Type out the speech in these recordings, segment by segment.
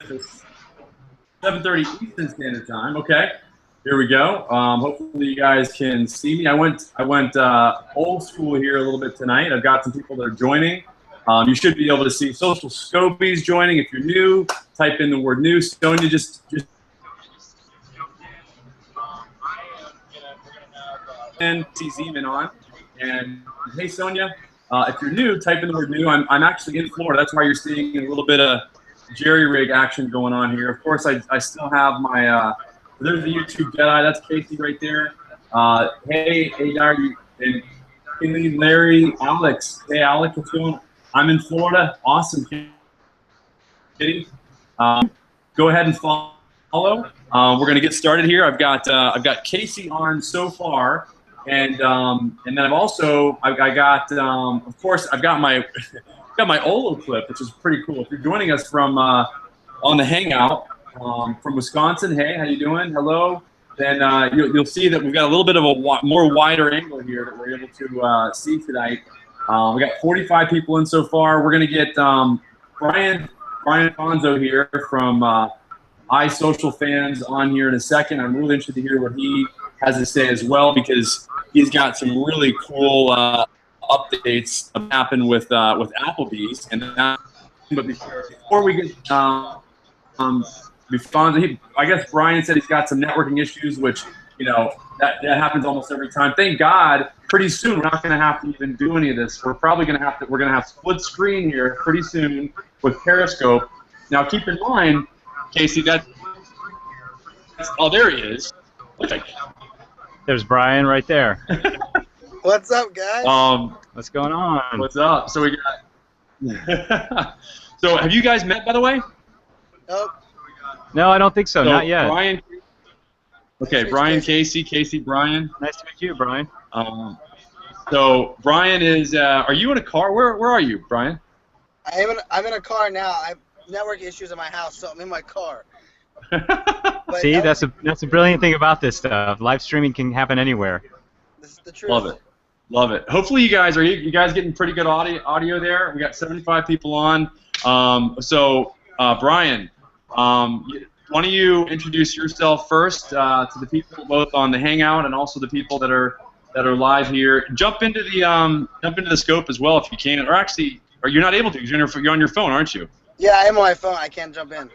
It's 7:30 Eastern Standard Time. Okay, here we go. Hopefully you guys can see me. I went old school here a little bit tonight. I've got some people that are joining. You should be able to see Social Scobies joining. If you're new, type in the word new. Sonia just and see Zeman on. And hey, Sonia, if you're new, type in the word new. I'm actually in Florida. That's why you're seeing a little bit of jerry rig action going on here. Of course, I still have my. There's the YouTube Jedi. That's Casey right there. Hey, Darby, and Kenny, Larry, Alex. Hey, Alex, what's going on? I'm in Florida. Awesome, Kitty. Go ahead and follow. We're going to get started here. I've got Casey on so far. And then I've also of course I've got my my Olo clip, which is pretty cool. If you're joining us from on the Hangout from Wisconsin, hey, how you doing? Hello. Then you'll see that we've got a little bit of a more wider angle here that we're able to see tonight. We got 45 people in so far. We're gonna get Brian Fonzo here from iSocial Fans on here in a second. I'm really interested to hear what he has to say as well, because he's got some really cool updates that happen with Applebee's. And but before we get Fonzo, I guess Brian said he's got some networking issues, which that happens almost every time. Thank God, pretty soon we're not going to have to even do any of this. We're probably going to have split screen here pretty soon with Periscope. Now keep in mind, Casey, oh, there he is. There's Brian right there. What's up, guys? What's going on? What's up? So we got. So have you guys met, by the way? Nope. No, I don't think so. Not yet. Brian. Okay, Brian, Casey, Brian. Nice to meet you, Brian. So Brian is. Are you in a car? Where are you, Brian? I'm in a car now. I have network issues in my house, so I'm in my car. See, that's a brilliant thing about this stuff. Live streaming can happen anywhere. This is the truth. Love it. Hopefully you guys you guys getting pretty good audio there. We got 75 people on. Brian, why don't you introduce yourself first to the people both on the Hangout and also the people that are live here. Jump into the scope as well if you can, or actually, you're not able to because you're on your phone, aren't you? Yeah, I am on my phone. I can't jump in.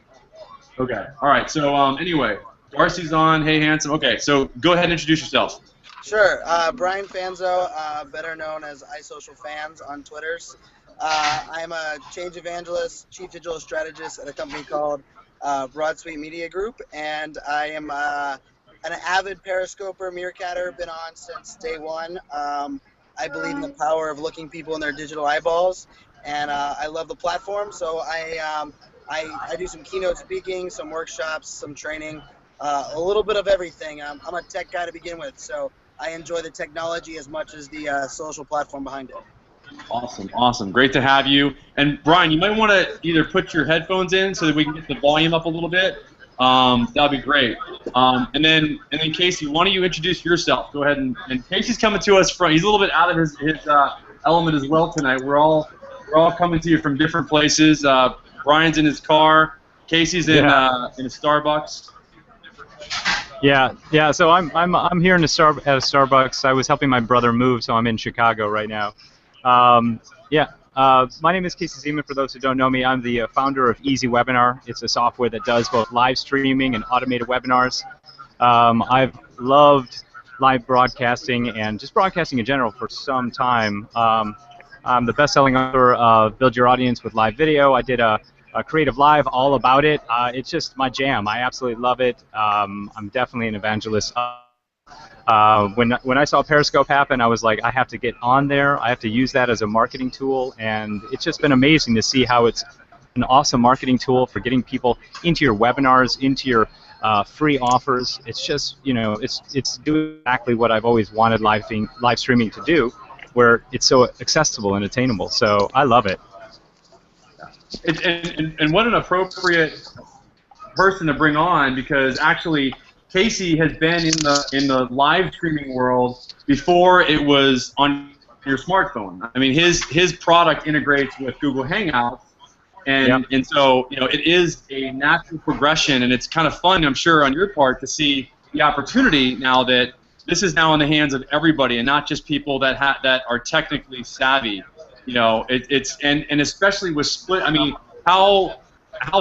Okay. All right. So anyway, Darcy's on. Hey, handsome. Okay. So go ahead and introduce yourself. Sure. Brian Fanzo, better known as iSocial Fans on Twitters. I'm a change evangelist, chief digital strategist at a company called Broad Suite Media Group, and I am an avid periscoper, meerkatter. Been on since day one. I believe in the power of looking people in their digital eyeballs, and I love the platform. So I do some keynote speaking, some workshops, some training, a little bit of everything. I'm a tech guy to begin with, so I enjoy the technology as much as the social platform behind it. Awesome. Great to have you. And Brian, you might want to either put your headphones in so that we can get the volume up a little bit. That'd be great. And then Casey, why don't you introduce yourself? Go ahead and Casey's coming to us from. He's a little bit out of his element as well tonight. We're all coming to you from different places. Brian's in his car. Casey's in a Starbucks. Yeah. So I'm here at a Starbucks. I was helping my brother move, so I'm in Chicago right now. My name is Casey Zeman. For those who don't know me, I'm the founder of Easy Webinar. It's a software that does both live streaming and automated webinars. I've loved live broadcasting and just broadcasting in general for some time. I'm the best-selling author of Build Your Audience with Live Video. I did a Creative Live all about it. It's just my jam. I absolutely love it. I'm definitely an evangelist. When I saw Periscope happen, I was like, I have to get on there. I have to use that as a marketing tool, and it's just been amazing to see how it's an awesome marketing tool for getting people into your webinars, into your free offers. It's just, it's doing exactly what I've always wanted live streaming to do, where it's so accessible and attainable. So I love it. And what an appropriate person to bring on, because actually Casey has been in the live streaming world before it was on your smartphone. I mean, his product integrates with Google Hangouts, And so, it is a natural progression, and it's kind of fun, I'm sure, on your part to see the opportunity now that this is now in the hands of everybody and not just people that are technically savvy. And especially with split. I mean, how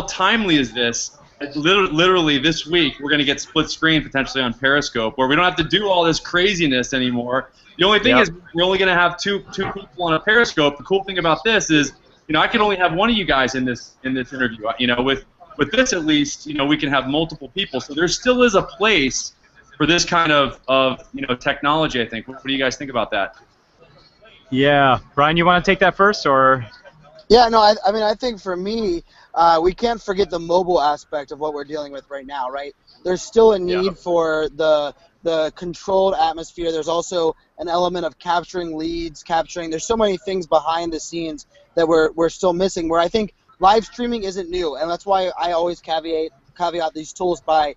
timely is this? Literally this week, we're going to get split screen potentially on Periscope, where we don't have to do all this craziness anymore. The only thing is we're only going to have two people on a Periscope. The cool thing about this is, I can only have one of you guys in this interview. With this at least, we can have multiple people. So there still is a place for this kind of technology, I think. What do you guys think about that? Yeah, Brian, you want to take that first, or? Yeah, no, I mean, I think for me, we can't forget the mobile aspect of what we're dealing with right now, right? There's still a need for the controlled atmosphere. There's also an element of capturing leads, there's so many things behind the scenes that we're still missing, where I think live streaming isn't new, and that's why I always caveat these tools by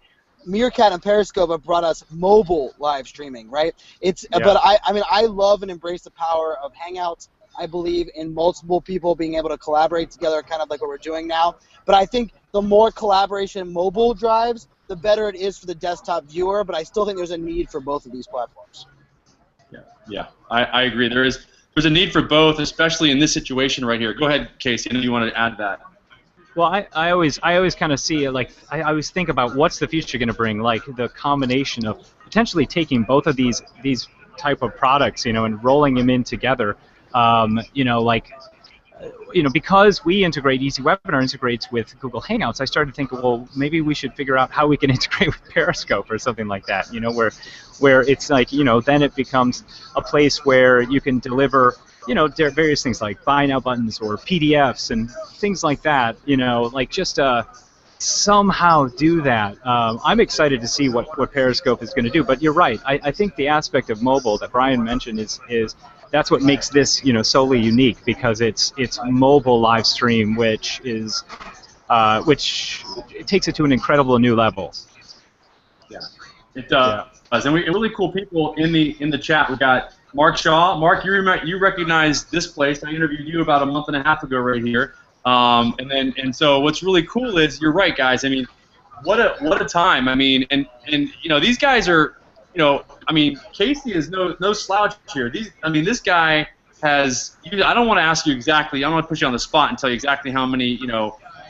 Meerkat and Periscope have brought us mobile live streaming, right? But I mean, I love and embrace the power of Hangouts. I believe in multiple people being able to collaborate together, kind of like what we're doing now. But I think the more collaboration mobile drives, the better it is for the desktop viewer. But I still think there's a need for both of these platforms. Yeah, I agree. There's a need for both, especially in this situation right here. Go ahead, Casey. I know you wanted to add that. Well, I always kind of see it like I always think about what's the future going to bring, like the combination of potentially taking both of these type of products, and rolling them in together. Because we integrate Easy Webinar integrates with Google Hangouts, I started thinking, well, maybe we should figure out how we can integrate with Periscope or something like that. Where it's like, then it becomes a place where you can deliver. Various things like buy now buttons or PDFs and things like that, just somehow do that. I'm excited to see what Periscope is going to do, but you're right. I think the aspect of mobile that Brian mentioned is that's what makes this, solely unique, because it's mobile live stream, which it takes it to an incredible new level. Yeah, it does. And we really cool people in the chat. We got Mark Shaw. Mark, you recognize this place. I interviewed you about a month and a half ago right here. And so what's really cool is, you're right, guys. I mean, what a time. I mean, and these guys are, Casey is no slouch here. This guy has. I don't want to ask you exactly. I don't want to put you on the spot and tell you exactly how many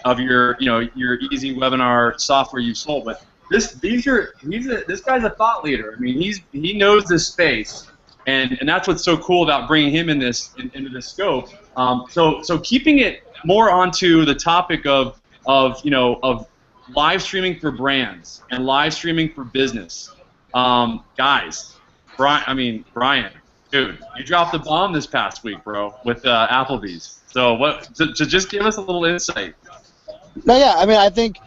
of your Easy Webinar software you've sold, but this guy's a thought leader. I mean, he knows this space. And that's what's so cool about bringing him into this scope. So keeping it more onto the topic of live streaming for brands and live streaming for business. Guys, Brian, dude, you dropped the bomb this past week, bro, with Applebee's. So just give us a little insight. No, yeah, I think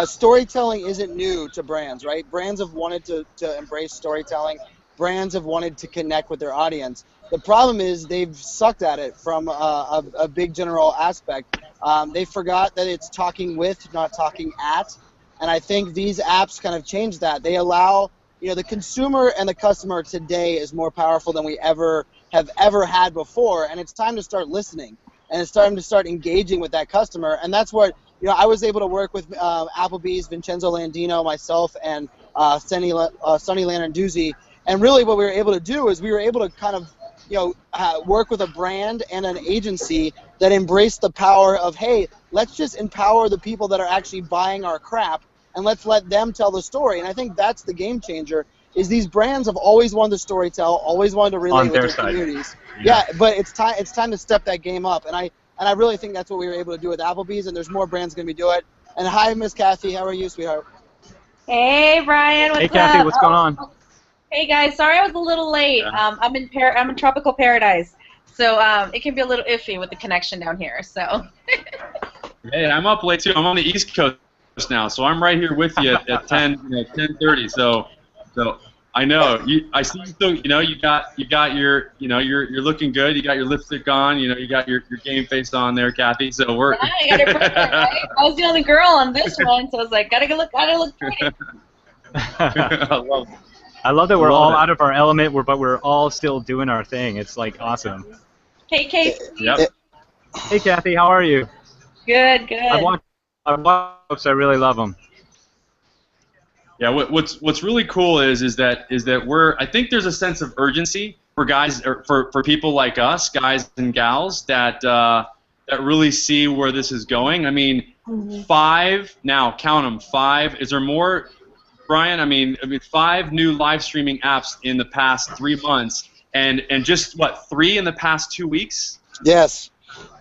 storytelling isn't new to brands, right? Brands have wanted to embrace storytelling. Brands have wanted to connect with their audience. The problem is they've sucked at it from a big general aspect. They forgot that it's talking with, not talking at. And I think these apps kind of change that. They allow, the consumer and the customer today is more powerful than we have ever had before. And it's time to start listening. And it's time to start engaging with that customer. And that's what, I was able to work with Applebee's, Vincenzo Landino, myself, and Sonny Landerduzzi. And really what we were able to do is we were able to kind of, work with a brand and an agency that embraced the power of, hey, let's just empower the people that are actually buying our crap, and let's let them tell the story. And I think that's the game changer, is these brands have always wanted to storytell, always wanted to relate with their communities. Yeah, but it's time to step that game up. And I really think that's what we were able to do with Applebee's, and there's more brands going to be doing it. And hi, Miss Kathy. How are you, sweetheart? Hey, Brian. What's up? Hey, Kathy. What's going on? Hey guys, sorry I was a little late. I'm in tropical paradise, so it can be a little iffy with the connection down here. So. Hey, I'm up late too. I'm on the East Coast now, so I'm right here with you at 10:30. So I know I see you still. You got your. You're looking good. You got your lipstick on. You got your game face on there, Kathy. So we're. Yeah, you got it perfect, right? I was the only girl on this one, so I was like, gotta look pretty. I love that we're all out of our element, but we're all still doing our thing. It's like awesome. Hey, Casey. Yep. Hey, Kathy, how are you? Good, good. I watch folks. I really love them. Yeah, what's really cool is that I think there's a sense of urgency for guys, or for people like us, guys and gals, that really see where this is going. I mean, 5 now, count them, 5. Is there more, Brian? I mean 5 new live streaming apps in the past 3 months, and just what, 3 in the past 2 weeks? Yes.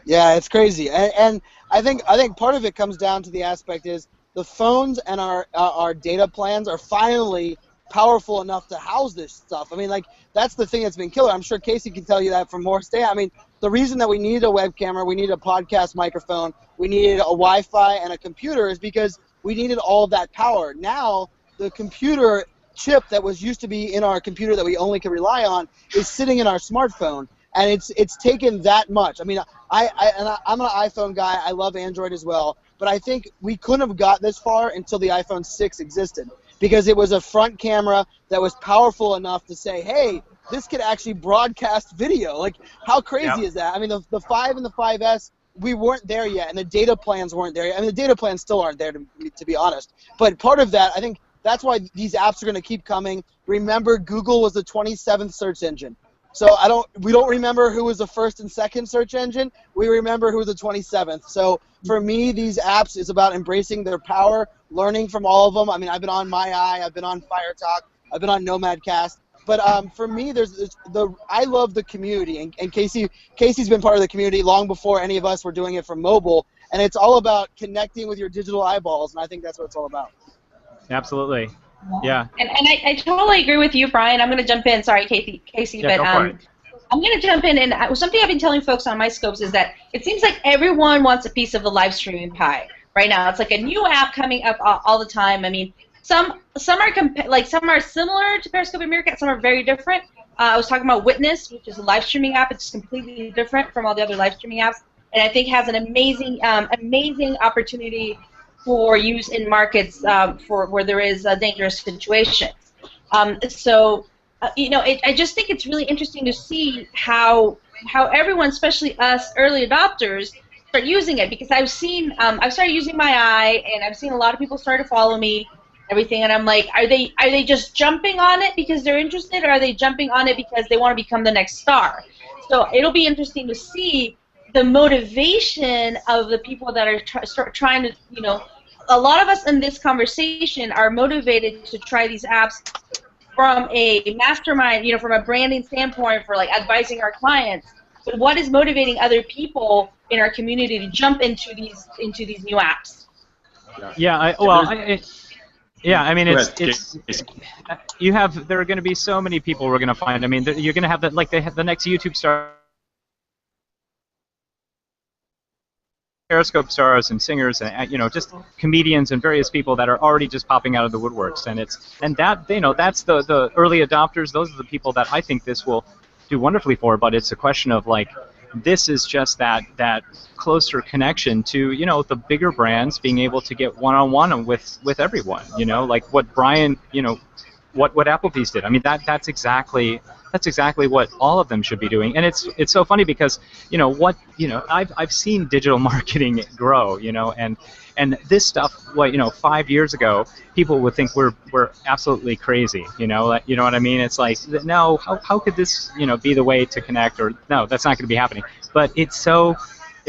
Yeah, it's crazy, and I think part of it comes down to the aspect is the phones and our data plans are finally powerful enough to house this stuff. I mean, like, that's the thing that's been killer. I'm sure Casey can tell you that from more stay. I mean, the reason that we needed a web camera, we needed a podcast microphone, we needed a Wi-Fi and a computer is because we needed all of that power. Now, the computer chip that was used to be in our computer that we only can rely on is sitting in our smartphone. And it's taken that much. I mean, I'm an iPhone guy. I love Android as well. But I think we couldn't have got this far until the iPhone 6 existed, because it was a front camera that was powerful enough to say, hey, this could actually broadcast video. Like, how crazy is that? I mean, the 5 and the 5S, we weren't there yet, and the data plans weren't there yet. I mean, the data plans still aren't there, to be honest. But part of that, I think that's why these apps are going to keep coming. Remember, Google was the 27th search engine. So we don't remember who was the first and second search engine. We remember who was the 27th. So for me, these apps is about embracing their power, learning from all of them. I mean, I've been on My Eye, I've been on Fire Talk, I've been on Nomadcast. But for me, I love the community, and Casey's been part of the community long before any of us were doing it from mobile. And it's all about connecting with your digital eyeballs, and I think that's what it's all about. Absolutely. Yeah. And I totally agree with you, Brian. I'm going to jump in. Sorry, Casey, Yeah, but go for it. I'm going to jump in. And something I've been telling folks on my scopes is that it seems like everyone wants a piece of the live streaming pie right now. It's like a new app coming up all the time. I mean, some are some are similar to Periscope and Meerkat. Some are very different. I was talking about Witness, which is a live streaming app. It's completely different from all the other live streaming apps, and I think has an amazing opportunity for use in markets for where there is dangerous situations. I just think it's really interesting to see how everyone, especially us early adopters, start using it, because I've started using My Eye, and I've seen a lot of people start to follow me, everything, and I'm like, are they just jumping on it because they're interested, or are they jumping on it because they want to become the next star? So it'll be interesting to see the motivation of the people that are trying to, a lot of us in this conversation are motivated to try these apps from a mastermind, from a branding standpoint, for like advising our clients. But what is motivating other people in our community to jump into these new apps? Yeah. I mean, there are going to be so many people we're going to find. I mean, you're going to have the next YouTube star, Periscope stars and singers, and just comedians and various people that are already just popping out of the woodworks, and that's the early adopters. Those are the people that I think this will do wonderfully for. But it's a question of, like, this is just that closer connection to the bigger brands being able to get one-on-one with everyone. Like what Brian, what Applebee's did. I mean, that's exactly what all of them should be doing. And it's so funny because I've seen digital marketing grow, and this stuff, 5 years ago, people would think we're absolutely crazy, you know what I mean? It's like, no, how could this be the way to connect, or no, that's not going to be happening. But it's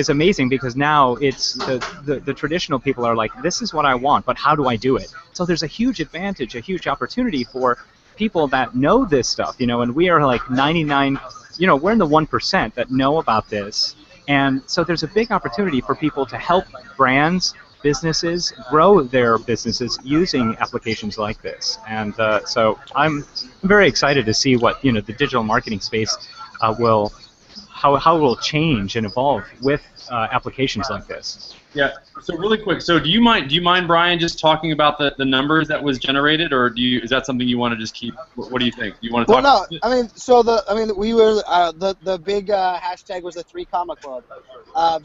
amazing because now it's the traditional people are like, this is what I want, but how do I do it? So there's a huge advantage, a huge opportunity for people that know this stuff, and we are like 99, we're in the 1% that know about this. And so there's a big opportunity for people to help brands, businesses grow their businesses using applications like this. And so I'm very excited to see what the digital marketing space how it will change and evolve with applications like this. Yeah. So really quick. So do you mind, Brian, just talking about the numbers that was generated, or is that something you want to just keep? What do you think? Do you want to talk? Well, no. We were the big hashtag was the 3 Comma Club.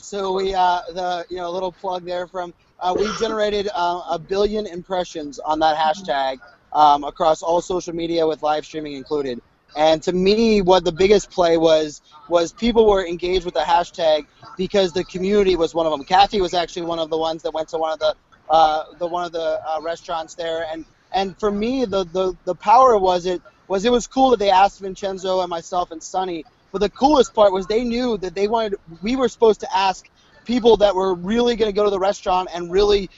So we a little plug there from we generated 1 billion impressions on that hashtag across all social media with live streaming included. And to me, what the biggest play was people were engaged with the hashtag because the community was one of them. Kathy was actually one of the ones that went to one of the restaurants there, and for me, the power was it was cool that they asked Vincenzo and myself and Sonny. But the coolest part was they knew that we were supposed to ask people that were really going to go to the restaurant and really,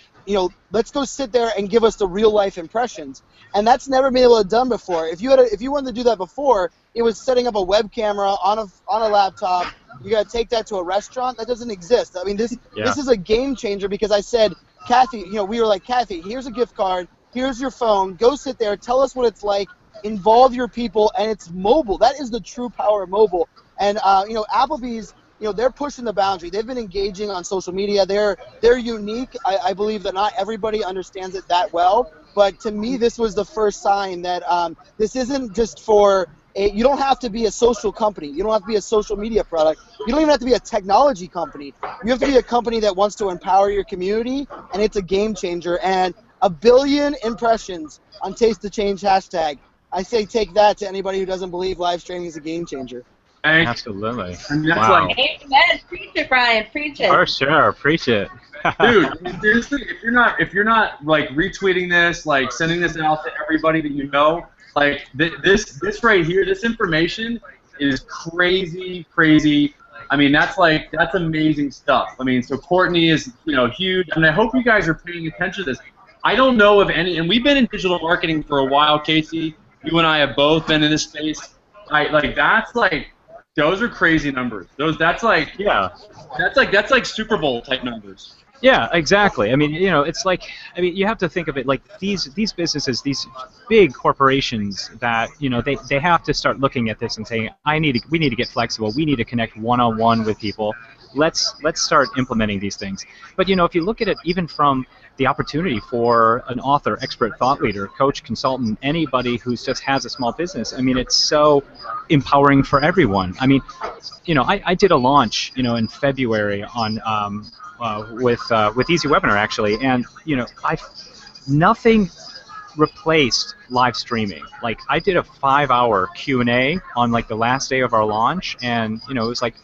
let's go sit there and give us the real life impressions. And that's never been able to done before. If you wanted to do that before, it was setting up a web camera on a laptop. You got to take that to a restaurant. That doesn't exist. I mean, this is a game changer because I said, Kathy, we were like, Kathy, here's a gift card. Here's your phone. Go sit there. Tell us what it's like. Involve your people, and it's mobile. That is the true power of mobile. And Applebee's, they're pushing the boundary. They've been engaging on social media. They're unique. I believe that not everybody understands it that well. But to me, this was the first sign that this isn't just for you don't have to be a social company. You don't have to be a social media product. You don't even have to be a technology company. You have to be a company that wants to empower your community, and it's a game changer. And 1 billion impressions on Taste the Change hashtag. I say take that to anybody who doesn't believe live streaming is a game changer. Absolutely. And that's wow. Amen. Preach it, Brian. Preach it. For sure. Preach it. Dude, seriously, if you're not like retweeting this, like sending this out to everybody that you know, like this right here, this information is crazy. I mean, that's amazing stuff. I mean, so Courtney is huge. I mean, I hope you guys are paying attention to this. I don't know of any, and we've been in digital marketing for a while, Casey. You and I have both been in this space. Those are crazy numbers. That's like Super Bowl type numbers. Yeah, exactly. I mean, it's like, you have to think of it like these businesses, these big corporations that, they have to start looking at this and saying, we need to get flexible. We need to connect one-on-one with people. Let's start implementing these things. But, if you look at it even from the opportunity for an author, expert, thought leader, coach, consultant, anybody who just has a small business, I mean, it's so empowering for everyone. I mean, I did a launch, in February on with Easy Webinar actually, and nothing replaced live streaming. Like I did a 5-hour Q&A on like the last day of our launch, and it was like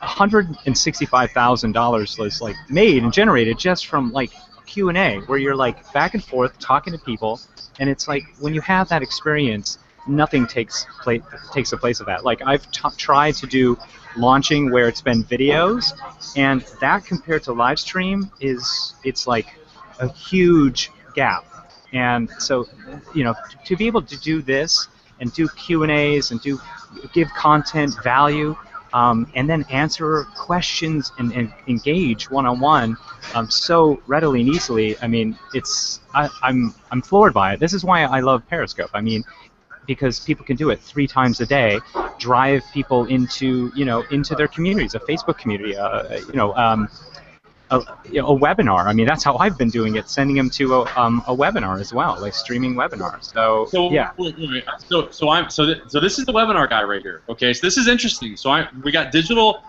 $165,000 was like made and generated just from like Q&A, where you're like back and forth talking to people, and it's like when you have that experience, nothing takes the place of that. Like I've tried to do launching where it's been videos, and that compared to live stream it's like a huge gap. And so to be able to do this and do Q&As and give content value, and then answer questions and engage one-on-one so readily and easily. I mean, I'm floored by it. This is why I love Periscope. I mean, because people can do it 3 times a day, drive people into their communities, a Facebook community, a webinar. I mean, that's how I've been doing it, sending them to a webinar as well, like streaming webinars. So yeah. So this is the webinar guy right here. Okay, so this is interesting. So we got digital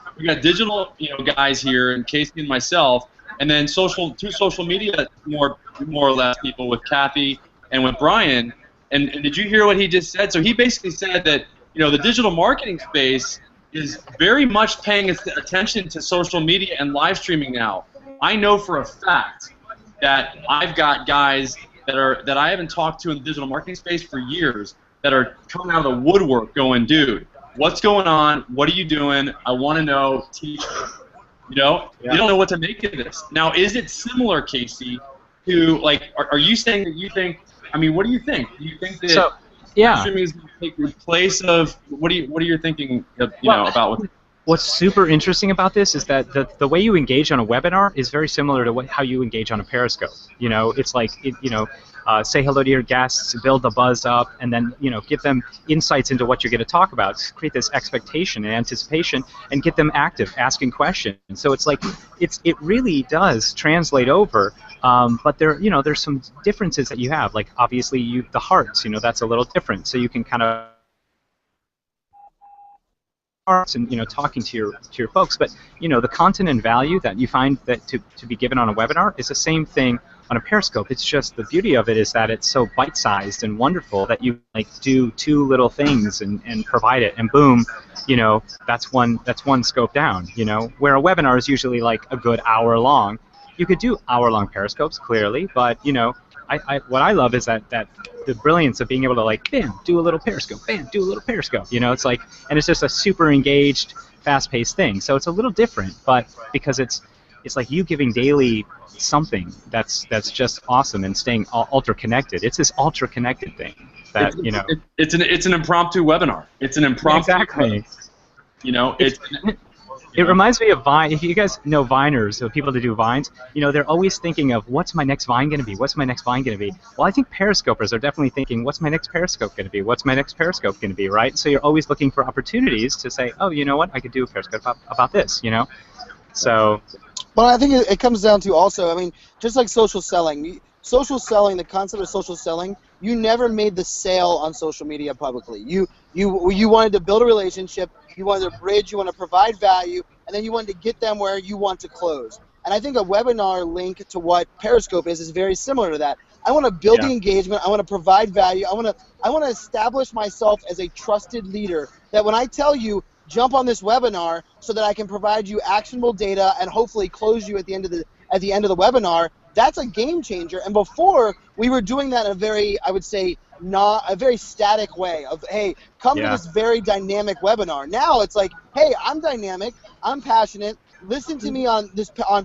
guys here, and Casey and myself, and then two social media more or less people with Kathy and with Brian. And did you hear what he just said? So he basically said that the digital marketing space is very much paying attention to social media and live streaming now. I know for a fact that I've got guys that I haven't talked to in the digital marketing space for years that are coming out of the woodwork going, dude, what's going on? What are you doing? I want to know. Teach me. You don't know what to make of this. Now, is it similar, Casey, to like? Are you saying that you think? I mean, what do you think? Do you think that streaming is going to take the place of what are you thinking? About what? What's super interesting about this is that the way you engage on a webinar is very similar to how you engage on a Periscope. It's like say hello to your guests, build the buzz up, and then give them insights into what you're going to talk about. Create this expectation and anticipation, and get them active, asking questions. So it's like it really does translate over. But there's some differences that you have. Like obviously the hearts, that's a little different. So you can kind of and talking to your folks, but the content and value that you find that to be given on a webinar is the same thing on a Periscope, it's just the beauty of it is that it's so bite-sized and wonderful that you like do 2 little things and provide it, and boom, you know, that's one scope down. You know, where a webinar is usually like a good hour long. You could do hour-long Periscopes clearly, but you know, what I love is that the brilliance of being able to like, bam, do a little Periscope, bam, do a little Periscope. You know, it's like, and it's just a super engaged, fast-paced thing. So it's a little different, but because it's like you giving daily something that's just awesome and staying ultra connected. It's this ultra connected thing that you know. It's an impromptu webinar. It's an impromptu. Exactly. You know, it reminds me of Vine. If you guys know Viners, so people that do Vines, you know, they're always thinking of what's my next Vine going to be? What's my next Vine going to be? Well, I think Periscopers are definitely thinking, what's my next Periscope going to be? What's my next Periscope going to be, right? So you're always looking for opportunities to say, oh, you know what? I could do a Periscope about this, you know? So. Well, I think it comes down to also, I mean, just like social selling, the concept of social selling, you never made the sale on social media publicly. You wanted to build a relationship, you wanted to bridge, you want to provide value, and then you wanted to get them where you want to close. And I think a webinar link to what Periscope is very similar to that. I want to build the engagement, I want to provide value, I want to establish myself as a trusted leader that when I tell you, jump on this webinar so that I can provide you actionable data and hopefully close you at the end of the webinar. That's a game changer. And before, we were doing that in a very, I would say, not a very static way of, hey, come to this very dynamic webinar. Now it's like, hey, I'm dynamic, I'm passionate, listen to me on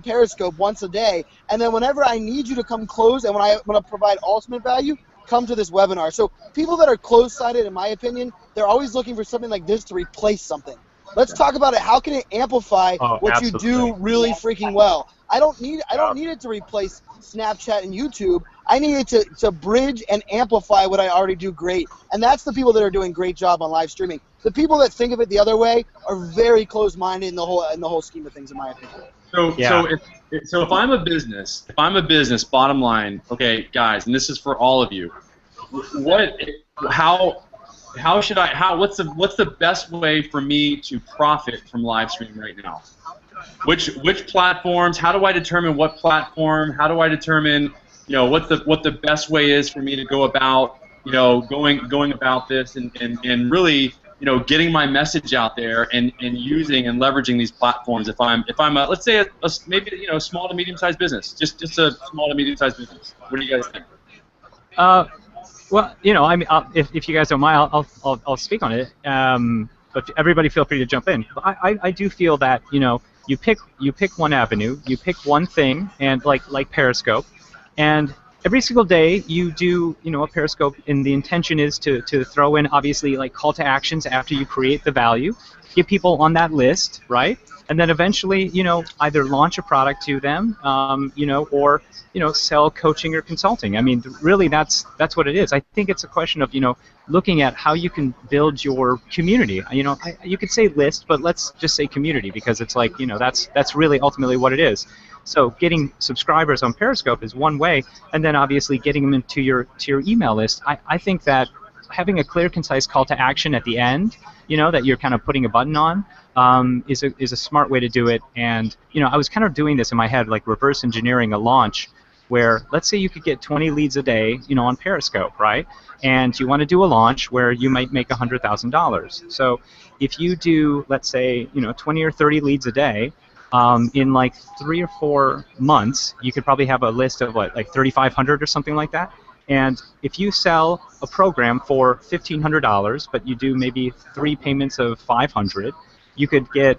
Periscope once a day, and then whenever I need you to come close and when I want to provide ultimate value, come to this webinar. So people that are close-sided, in my opinion, they're always looking for something like this to replace something. Let's talk about it. How can it amplify what you do really freaking well? I don't need it to replace Snapchat and YouTube. I need it to bridge and amplify what I already do great. And that's the people that are doing a great job on live streaming. The people that think of it the other way are very close-minded in the whole scheme of things, in my opinion. So if I'm a business, bottom line, okay, guys, and this is for all of you. How should I? What's the best way for me to profit from live streaming right now? Which platforms? How do I determine what platform? How do I determine, you know, what the best way is for me to go about, you know, going about this and really, you know, getting my message out there and using and leveraging these platforms. If I'm let's say maybe, you know, small to medium-sized business, just a small to medium-sized business. What do you guys think? Well, you know, I mean, if you guys don't mind, I'll speak on it. But everybody feel free to jump in. I do feel that, you know, you pick one avenue, you pick one thing, and like Periscope, and every single day you do, you know, a Periscope, and the intention is to throw in obviously like call to actions after you create the value, get people on that list, right? And then eventually, you know, either launch a product to them, you know, or, you know, sell coaching or consulting. I mean, really, that's what it is. I think it's a question of, you know, looking at how you can build your community. You know, you could say list, but let's just say community, because it's like, you know, that's really ultimately what it is. So getting subscribers on Periscope is one way, and then obviously getting them into your email list. I think that having a clear, concise call to action at the end, you know, that you're kind of putting a button on, is a smart way to do it. And, you know, I was kind of doing this in my head, like reverse engineering a launch where, let's say you could get 20 leads a day, you know, on Periscope, right? And you want to do a launch where you might make $100,000. So if you do, let's say, you know, 20 or 30 leads a day, in like 3 or 4 months, you could probably have a list of what, like 3,500 or something like that. And if you sell a program for $1,500, but you do maybe 3 payments of $500, you could get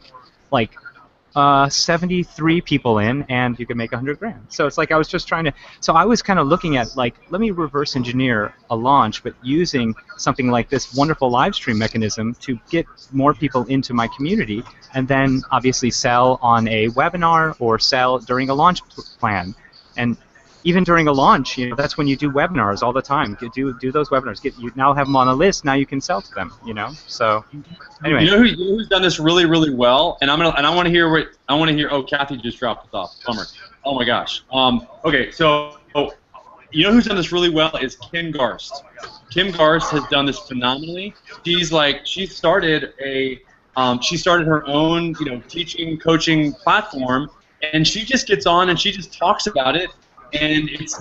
like 73 people in, and you could make $100,000. So it's like I was just trying to. So I was kind of looking at like, let me reverse engineer a launch, but using something like this wonderful live stream mechanism to get more people into my community, and then obviously sell on a webinar or sell during a launch plan. And even during a launch, you know, that's when you do webinars all the time. Do those webinars. You now have them on a list. Now you can sell to them. You know. So anyway, you know who's done this really, really well, and I want to hear. Oh, Kathy just dropped us off. Bummer. Oh my gosh. Okay, so you know who's done this really well is Kim Garst. Kim Garst has done this phenomenally. She started her own, you know, teaching, coaching platform, and she just gets on and she just talks about it and it's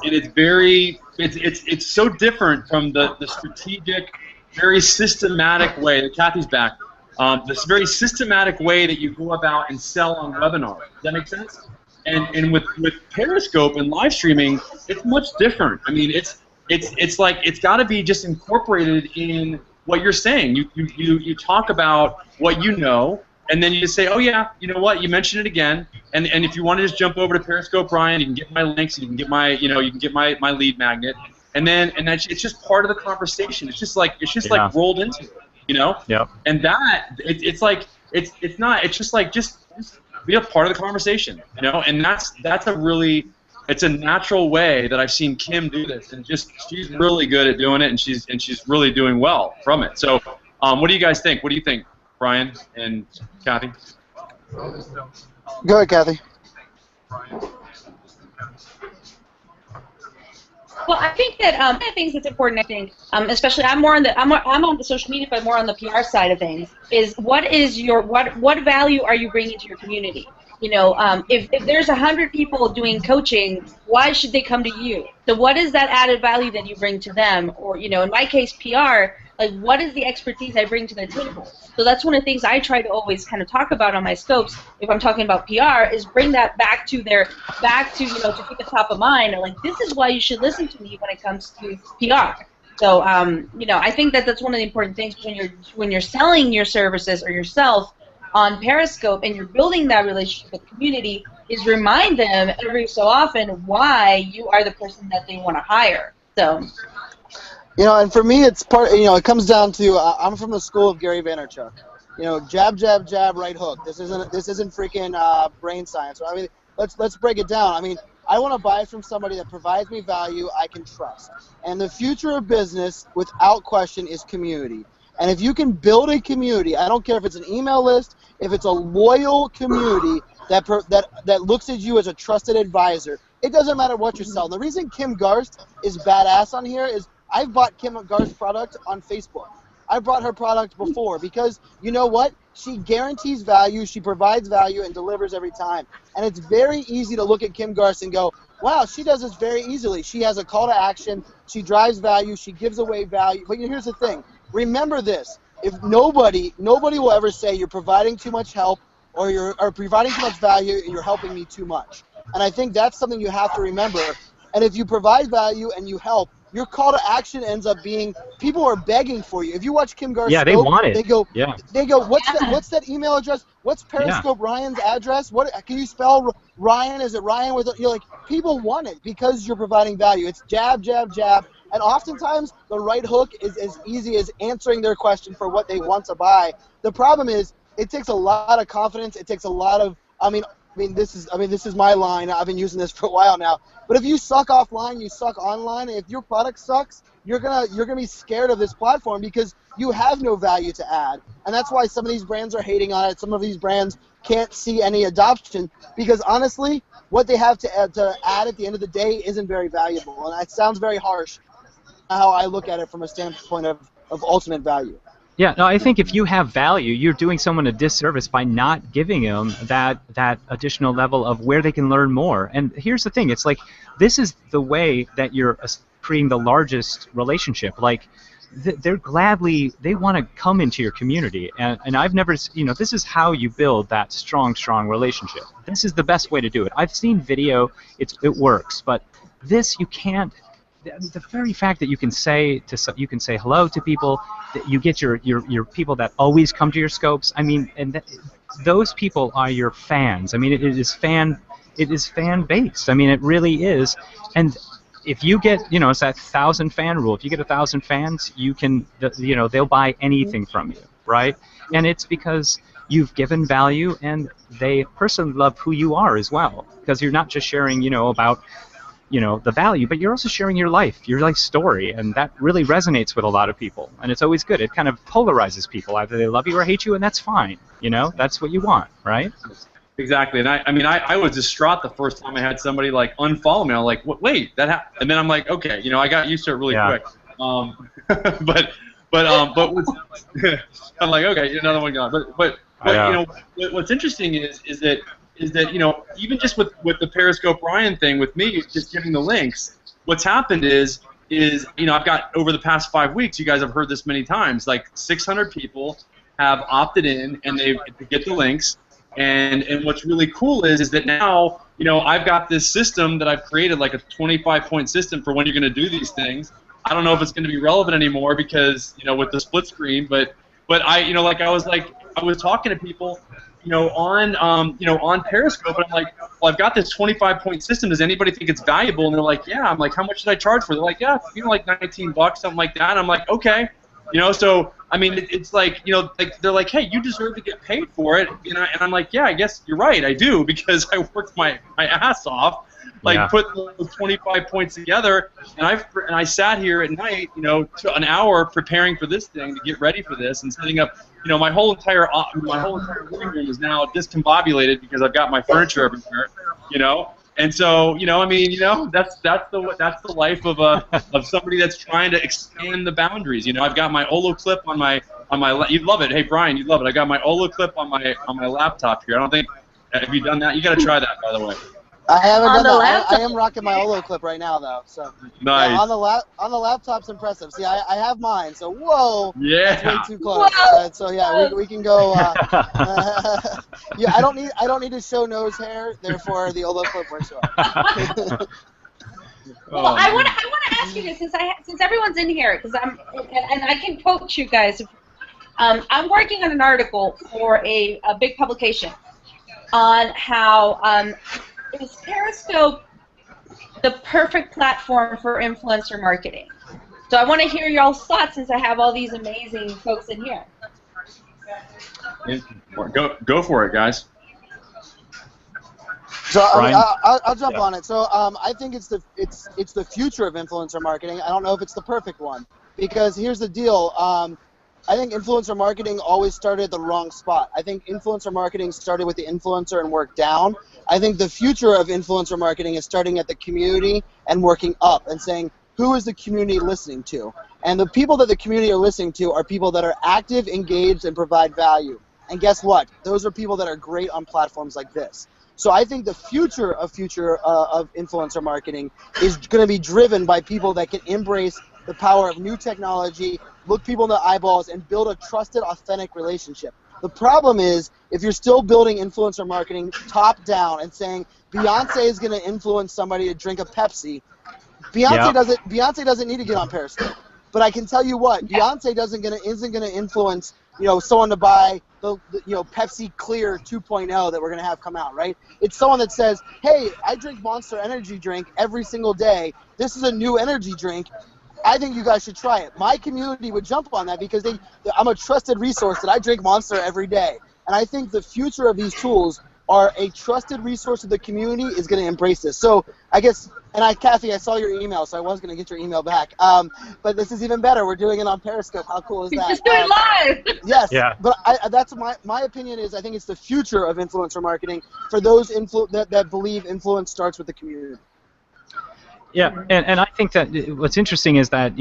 so different from the strategic, very systematic way that Kathy's back. This very systematic way that you go about and sell on webinars. Does that make sense? And with Periscope and live streaming, it's much different. I mean, it's like it's got to be just incorporated in what you're saying. You talk about what you know, and then you just say, oh yeah, you know what? You mentioned it again. And if you want to just jump over to Periscope, Brian, you can get my links, you can get my my lead magnet, and that's it's just part of the conversation. It's just like rolled into it, you know. Yeah. And that it's just be a part of the conversation, you know. And that's a really it's a natural way that I've seen Kim do this, and she's really good at doing it, and she's really doing well from it. So, what do you guys think? What do you think, Brian and Kathy? Go ahead, Kathy. Well, I think that one of the things that's important, I think, especially I'm on the social media, but more on the PR side of things, is what value are you bringing to your community? You know, if there's 100 people doing coaching, why should they come to you? So what is that added value that you bring to them? Or, you know, in my case, PR, like what is the expertise I bring to the table? So that's one of the things I try to always kind of talk about on my scopes if I'm talking about PR, is bring that back to you know, to keep it top of mind. Or like, this is why you should listen to me when it comes to PR. So, you know, I think that that's one of the important things when you're selling your services or yourself on Periscope and you're building that relationship with the community, is remind them every so often why you are the person that they want to hire. So, you know, and for me, it's it comes down to I'm from the school of Gary Vaynerchuk. You know, jab, jab, jab, right hook. This isn't freaking brain science. I mean, let's break it down. I mean, I want to buy from somebody that provides me value I can trust. And the future of business, without question, is community. And if you can build a community, I don't care if it's an email list, if it's a loyal community that looks at you as a trusted advisor, it doesn't matter what you're selling. The reason Kim Garst is badass on here is I've bought Kim Garst's product on Facebook. I brought her product before because, you know what? She guarantees value, she provides value, and delivers every time. And it's very easy to look at Kim Garst and go, wow, she does this very easily. She has a call to action, she drives value, she gives away value. But here's the thing. Remember this: if nobody will ever say you're providing too much help or you're providing too much value and you're helping me too much. And I think that's something you have to remember. And if you provide value and you help, your call to action ends up being people are begging for you. If you watch Kim Garst, they want it. They go, what's that email address? What's Periscope Ryan's address? What can you spell Ryan? Is it Ryan with? You're like, people want it because you're providing value. It's jab, jab, jab. And oftentimes, the right hook is as easy as answering their question for what they want to buy. The problem is, it takes a lot of confidence. It takes a lot of, this is my line. I've been using this for a while now. But if you suck offline, you suck online. And if your product sucks, you're gonna be scared of this platform because you have no value to add. And that's why some of these brands are hating on it. Some of these brands can't see any adoption because honestly, what they have to add at the end of the day isn't very valuable. And that sounds very harsh. How I look at it from a standpoint of ultimate value. Yeah, no, I think if you have value, you're doing someone a disservice by not giving them that additional level of where they can learn more. And here's the thing: it's like this is the way that you're creating the largest relationship. Like they want to come into your community, and I've never, this is how you build that strong relationship. This is the best way to do it. I've seen video; it works, but this you can't. The very fact that you can say hello to people, that you get your people that always come to your scopes. I mean, and those people are your fans. I mean, it is fan based. I mean, it really is. And if you get, it's that 1,000 fan rule. If you get 1,000 fans, you can, they'll buy anything from you, right? And it's because you've given value, and they personally love who you are as well, because you're not just sharing, about the value, but you're also sharing your life story, and that really resonates with a lot of people, and it's always good. It kind of polarizes people. Either they love you or hate you, and that's fine. That's what you want, right? Exactly. And I was distraught the first time I had somebody like unfollow me. I'm like, wait, that happened. And then I'm like, okay, I got used to it really quick. But I'm like, okay, another one gone. But what's interesting is that is that, even just with the Periscope Ryan thing with me, just giving the links, what's happened is I've got, over the past 5 weeks, you guys have heard this many times, like 600 people have opted in and they get the links. And what's really cool is that now, I've got this system that I've created, like a 25-point system for when you're going to do these things. I don't know if it's going to be relevant anymore because, with the split screen, but I, I was talking to people, on Periscope, and I'm like, well, I've got this 25-point system. Does anybody think it's valuable? And they're like, yeah. I'm like, how much should I charge for it? They're like, yeah, like $19, something like that. And I'm like, okay. So I mean, it's like, like they're like, hey, you deserve to get paid for it. And I'm like, yeah, I guess you're right, I do, because I worked my ass off, put those 25 points together, and I sat here at night, to an hour preparing for this thing to get ready for this and setting up. My whole entire living room is now discombobulated because I've got my furniture everywhere. And so, I mean, that's the life of somebody that's trying to expand the boundaries. I've got my Olo clip on my you'd love it. Hey Brian, you'd love it. I got my Olo clip on my laptop here. I don't think, have you done that? You got to try that, by the way. I haven't done that. I am rocking my Olo clip right now, though. So nice. Yeah, on the laptop's impressive. See, I have mine. So whoa. Yeah. That's way too close. So yeah, we can go. Yeah, I don't need to show nose hair. Therefore, the Olo clip works well. Well, I want to ask you this since everyone's in here, because and I can quote you guys. I'm working on an article for a big publication on how. Is Periscope the perfect platform for influencer marketing? So I want to hear y'all's thoughts since I have all these amazing folks in here. Go for it, guys. So I'll jump on it. So I think it's the future of influencer marketing. I don't know if it's the perfect one, because here's the deal. I think influencer marketing always started at the wrong spot. I think influencer marketing started with the influencer and worked down. I think the future of influencer marketing is starting at the community and working up and saying, who is the community listening to? And the people that the community are listening to are people that are active, engaged, and provide value. And guess what? Those are people that are great on platforms like this. So I think the future of influencer marketing is going to be driven by people that can embrace the power of new technology, look people in the eyeballs, and build a trusted, authentic relationship. The problem is, if you're still building influencer marketing top down and saying Beyonce is going to influence somebody to drink a Pepsi, Beyonce doesn't need to get on Periscope. But I can tell you what, Beyonce isn't going to influence someone to buy the Pepsi Clear 2.0 that we're going to have come out, right? It's someone that says, hey, I drink Monster Energy drink every single day. This is a new energy drink. I think you guys should try it. My community would jump on that because I'm a trusted resource that I drink Monster every day. And I think the future of these tools are a trusted resource of the community is going to embrace this. So I guess, Kathy, I saw your email, so I was going to get your email back. But this is even better. We're doing it on Periscope. How cool is that? Just do it live. Yes. Yeah. But that's my opinion is I think it's the future of influencer marketing for those that believe influence starts with the community. Yeah, and I think that what's interesting is that,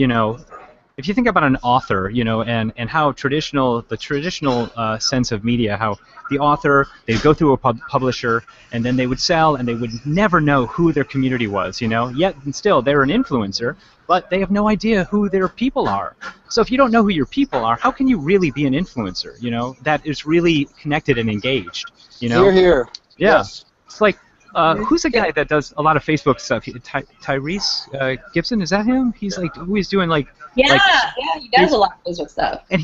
if you think about an author, and how the traditional sense of media, how the author, they'd go through a publisher, and then they would sell, and they would never know who their community was, Yet, and still, they're an influencer, but they have no idea who their people are. So if you don't know who your people are, how can you really be an influencer, that is really connected and engaged, Hear, hear. Yeah. Yes. It's like, who's the guy that does a lot of Facebook stuff? Tyrese Gibson, is that him? He's like always doing he does a lot of Facebook stuff. And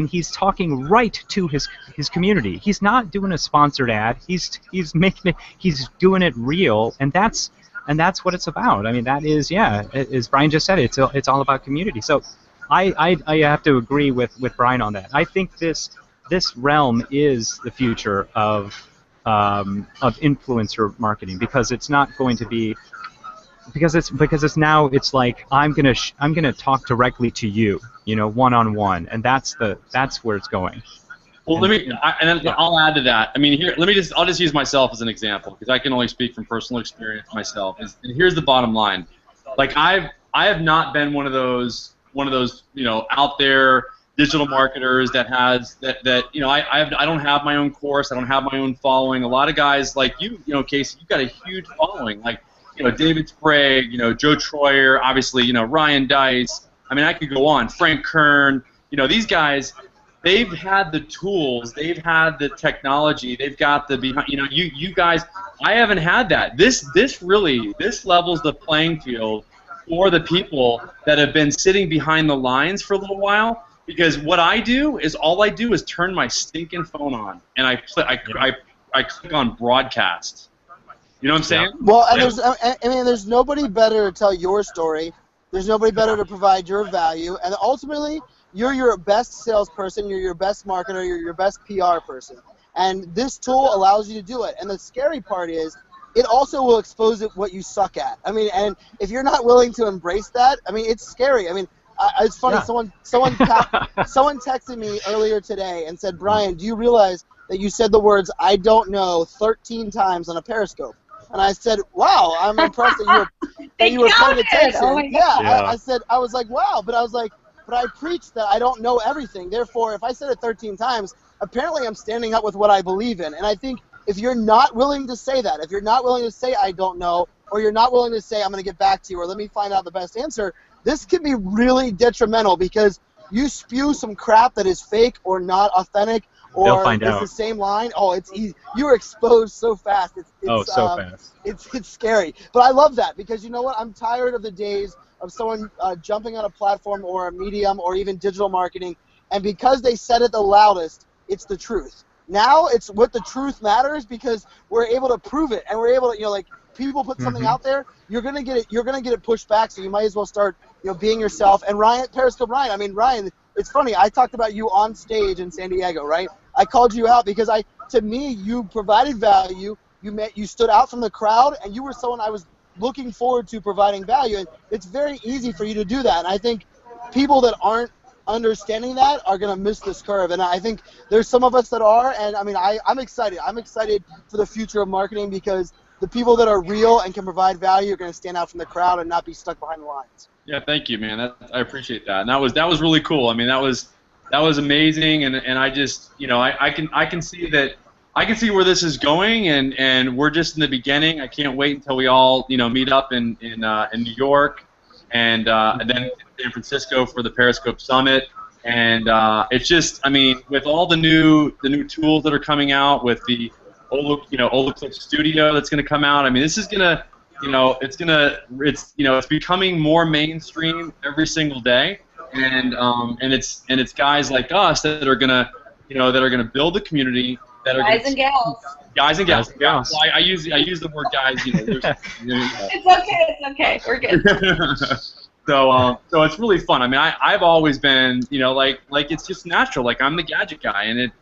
he's talking right to his community. He's not doing a sponsored ad. He's doing it real, and that's what it's about. I mean, that is, as Brian just said, it's all about community. So I have to agree with Brian on that. I think this realm is the future of influencer marketing, because it's not going to be because it's now it's like I'm gonna talk directly to you, one-on-one, and that's where it's going. Well, I'll add to that. I mean, I'll just use myself as an example, because I can only speak from personal experience myself. And here's the bottom line: like I have not been one of those out there digital marketers that has that you know I don't have my own course, I don't have my own following. A lot of guys like you know, Casey, you've got a huge following, like you know David Sprague, you know Joe Troyer, obviously you know Ryan Dice. I mean I could go on, Frank Kern. You know these guys, they've had the tools, they've had the technology, they've got the behind. You know you guys, I haven't had that. This levels the playing field for the people that have been sitting behind the lines for a little while. Because what I do is all I do is turn my stinking phone on and I click on broadcast. You know what I'm saying? Well, and there's nobody better to tell your story. There's nobody better to provide your value, and ultimately, you're your best salesperson, you're your best marketer, you're your best PR person. And this tool allows you to do it. And the scary part is, it also will expose what you suck at. I mean, and if you're not willing to embrace that, I mean, it's scary. I mean, it's funny. Yeah. Someone texted me earlier today and said, "Brian, do you realize that you said the words 'I don't know' 13 times on a Periscope?" And I said, "Wow, I'm impressed that you were paying attention." Oh I said, I was like, "Wow," but I was like, "But I preach that I don't know everything. Therefore, if I said it 13 times, apparently I'm standing up with what I believe in." And I think if you're not willing to say that, if you're not willing to say "I don't know," or you're not willing to say "I'm going to get back to you," or "Let me find out the best answer," this can be really detrimental because you spew some crap that is fake or not authentic or it's the same line. Oh, it's easy. You're exposed so fast. It's so fast. It's scary. But I love that because you know what? I'm tired of the days of someone jumping on a platform or a medium or even digital marketing, and because they said it the loudest, it's the truth. Now it's what the truth matters because we're able to prove it, and we're able to, you know, like people put something out there, you're gonna get it pushed back. So you might as well start, you know, being yourself. And Ryan, Periscope Ryan, I mean Ryan, it's funny. I talked about you on stage in San Diego, right? I called you out because to me, you provided value. You stood out from the crowd, and you were someone I was looking forward to providing value. And it's very easy for you to do that. And I think people that aren't understanding that are going to miss this curve. And I think there's some of us that are. And I mean, I'm excited. I'm excited for the future of marketing because the people that are real and can provide value are going to stand out from the crowd and not be stuck behind the lines. Yeah, thank you, man. I appreciate that. And that was really cool. I mean, that was amazing. And I just, you know, I can see that. I can see where this is going, and we're just in the beginning. I can't wait until we all, you know, meet up in New York, and then in San Francisco for the Periscope Summit. And it's just, I mean, with all the new tools that are coming out, with the Olacliff Studio that's going to come out. I mean, this is gonna, you know, it's becoming more mainstream every single day, and it's guys like us that are gonna build the community. Guys and gals. Guys and gals. Yeah. Well, I use the word guys. You know, It's okay. We're good. So it's really fun. I mean, I've always been, you know, like it's just natural. Like I'm the gadget guy, and it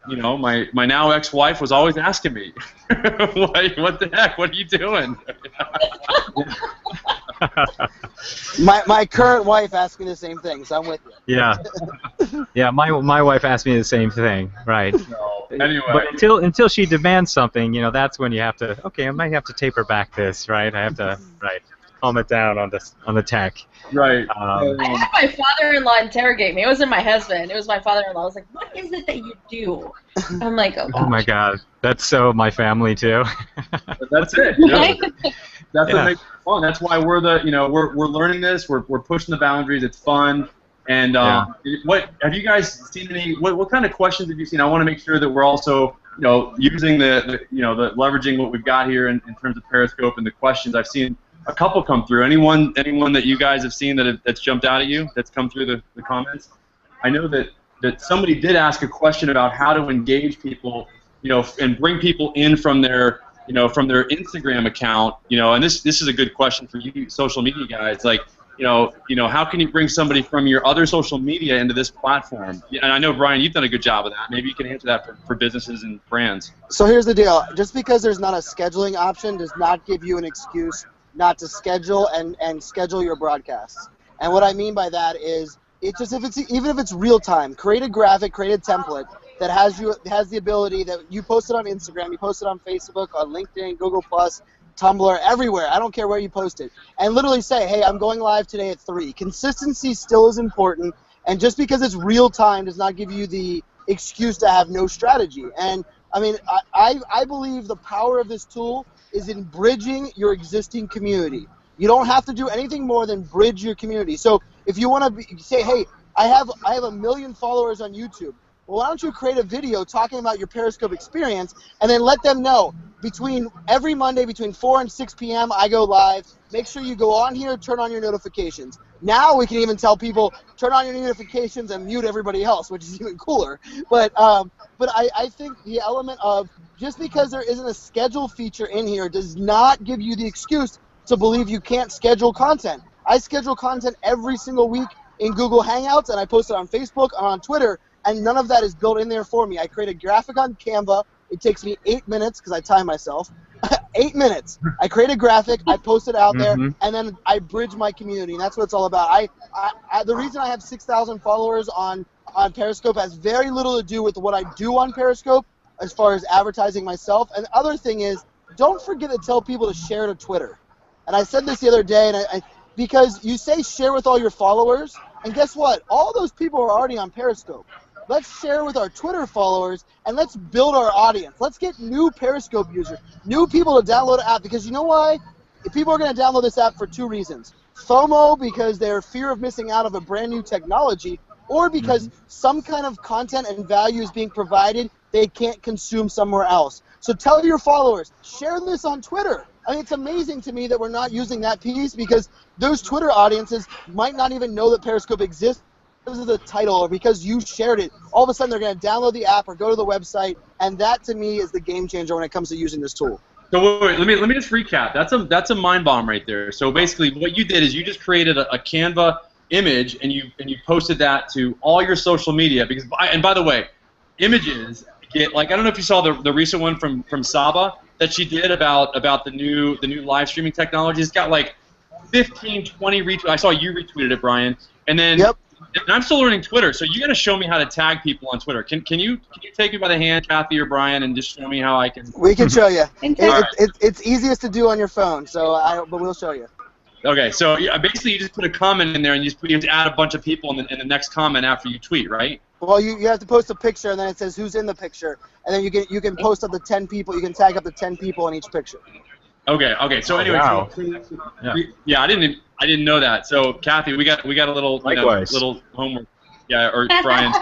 you know, my now ex-wife was always asking me, what the heck? What are you doing? My current wife asked me the same thing, so I'm with you. Yeah, my wife asked me the same thing, right? So, anyway, but until she demands something, you know, that's when you have to. Okay, I might have to taper back this, right? I have to calm it down on the tech. Right. I had my father-in-law interrogate me. It wasn't my husband. It was my father-in-law. I was like, "What is it that you do?" I'm like, "Oh my God, that's so my family too." That's it. Yeah. That's what makes it fun. That's why we're learning this. We're pushing the boundaries. It's fun. And what have you guys seen? What kind of questions have you seen? I want to make sure that we're also, you know, using the leveraging what we've got here in terms of Periscope and the questions. I've seen a couple come through. Anyone that you guys have seen that's jumped out at you, that's come through the comments? I know that somebody did ask a question about how to engage people, you know, and bring people in from their Instagram account, you know, and this is a good question for you social media guys, like, you know, how can you bring somebody from your other social media into this platform? And I know, Brian, you've done a good job of that. Maybe you can answer that for businesses and brands. So here's the deal. Just because there's not a scheduling option does not give you an excuse not to schedule and schedule your broadcasts. And what I mean by that is, even if it's real time, create a graphic, create a template that has the ability that you post it on Instagram, you post it on Facebook, on LinkedIn, Google+, Tumblr, everywhere. I don't care where you post it. And literally say, hey, I'm going live today at 3. Consistency still is important, and just because it's real time does not give you the excuse to have no strategy. And I mean, I believe the power of this tool is in bridging your existing community. You don't have to do anything more than bridge your community. So if you want to say, hey, I have 1 million followers on YouTube. Well, why don't you create a video talking about your Periscope experience and then let them know every Monday between 4 and 6 p.m. I go live. Make sure you go on here, turn on your notifications. Now we can even tell people, turn on your notifications and mute everybody else, which is even cooler. But I think the element of just because there isn't a schedule feature in here does not give you the excuse to believe you can't schedule content. I schedule content every single week in Google Hangouts, and I post it on Facebook and on Twitter, and none of that is built in there for me. I create a graphic on Canva. It takes me 8 minutes because I time myself. 8 minutes. I create a graphic, I post it out there, and then I bridge my community, and that's what it's all about. The reason I have 6,000 followers on Periscope has very little to do with what I do on Periscope as far as advertising myself. And the other thing is, don't forget to tell people to share to Twitter. And I said this the other day, and because you say share with all your followers, and guess what? All those people are already on Periscope. Let's share with our Twitter followers, and let's build our audience. Let's get new Periscope users, new people to download the app, because you know why? People are going to download this app for 2 reasons. FOMO, because their fear of missing out of a brand new technology, or because some kind of content and value is being provided they can't consume somewhere else. So tell your followers, share this on Twitter. I mean, it's amazing to me that we're not using that piece, because those Twitter audiences might not even know that Periscope exists because of the title or because you shared it. All of a sudden, they're going to download the app or go to the website, and that, to me, is the game changer when it comes to using this tool. So wait, let me just recap. That's a mind bomb right there. So basically, what you did is you just created a Canva image, and you posted that to all your social media. Because by the way, images get, like, I don't know if you saw the recent one from Saba that she did about the new live streaming technology. It's got like 15, 20 retweets. I saw you retweeted it, Brian. And then and I'm still learning Twitter, so you got to show me how to tag people on Twitter. Can you take me by the hand, Kathy or Brian, and just show me how I can? We can show you. It's easiest to do on your phone, but we'll show you. Okay, so basically you just put a comment in there, and you have to add a bunch of people in the next comment after you tweet, right? Well, you have to post a picture, and then it says who's in the picture, and then you can post up to 10 people. You can tag up to 10 people in each picture. Okay. So anyway, I didn't know that. So Kathy, we got a little little homework. Yeah, or Brian.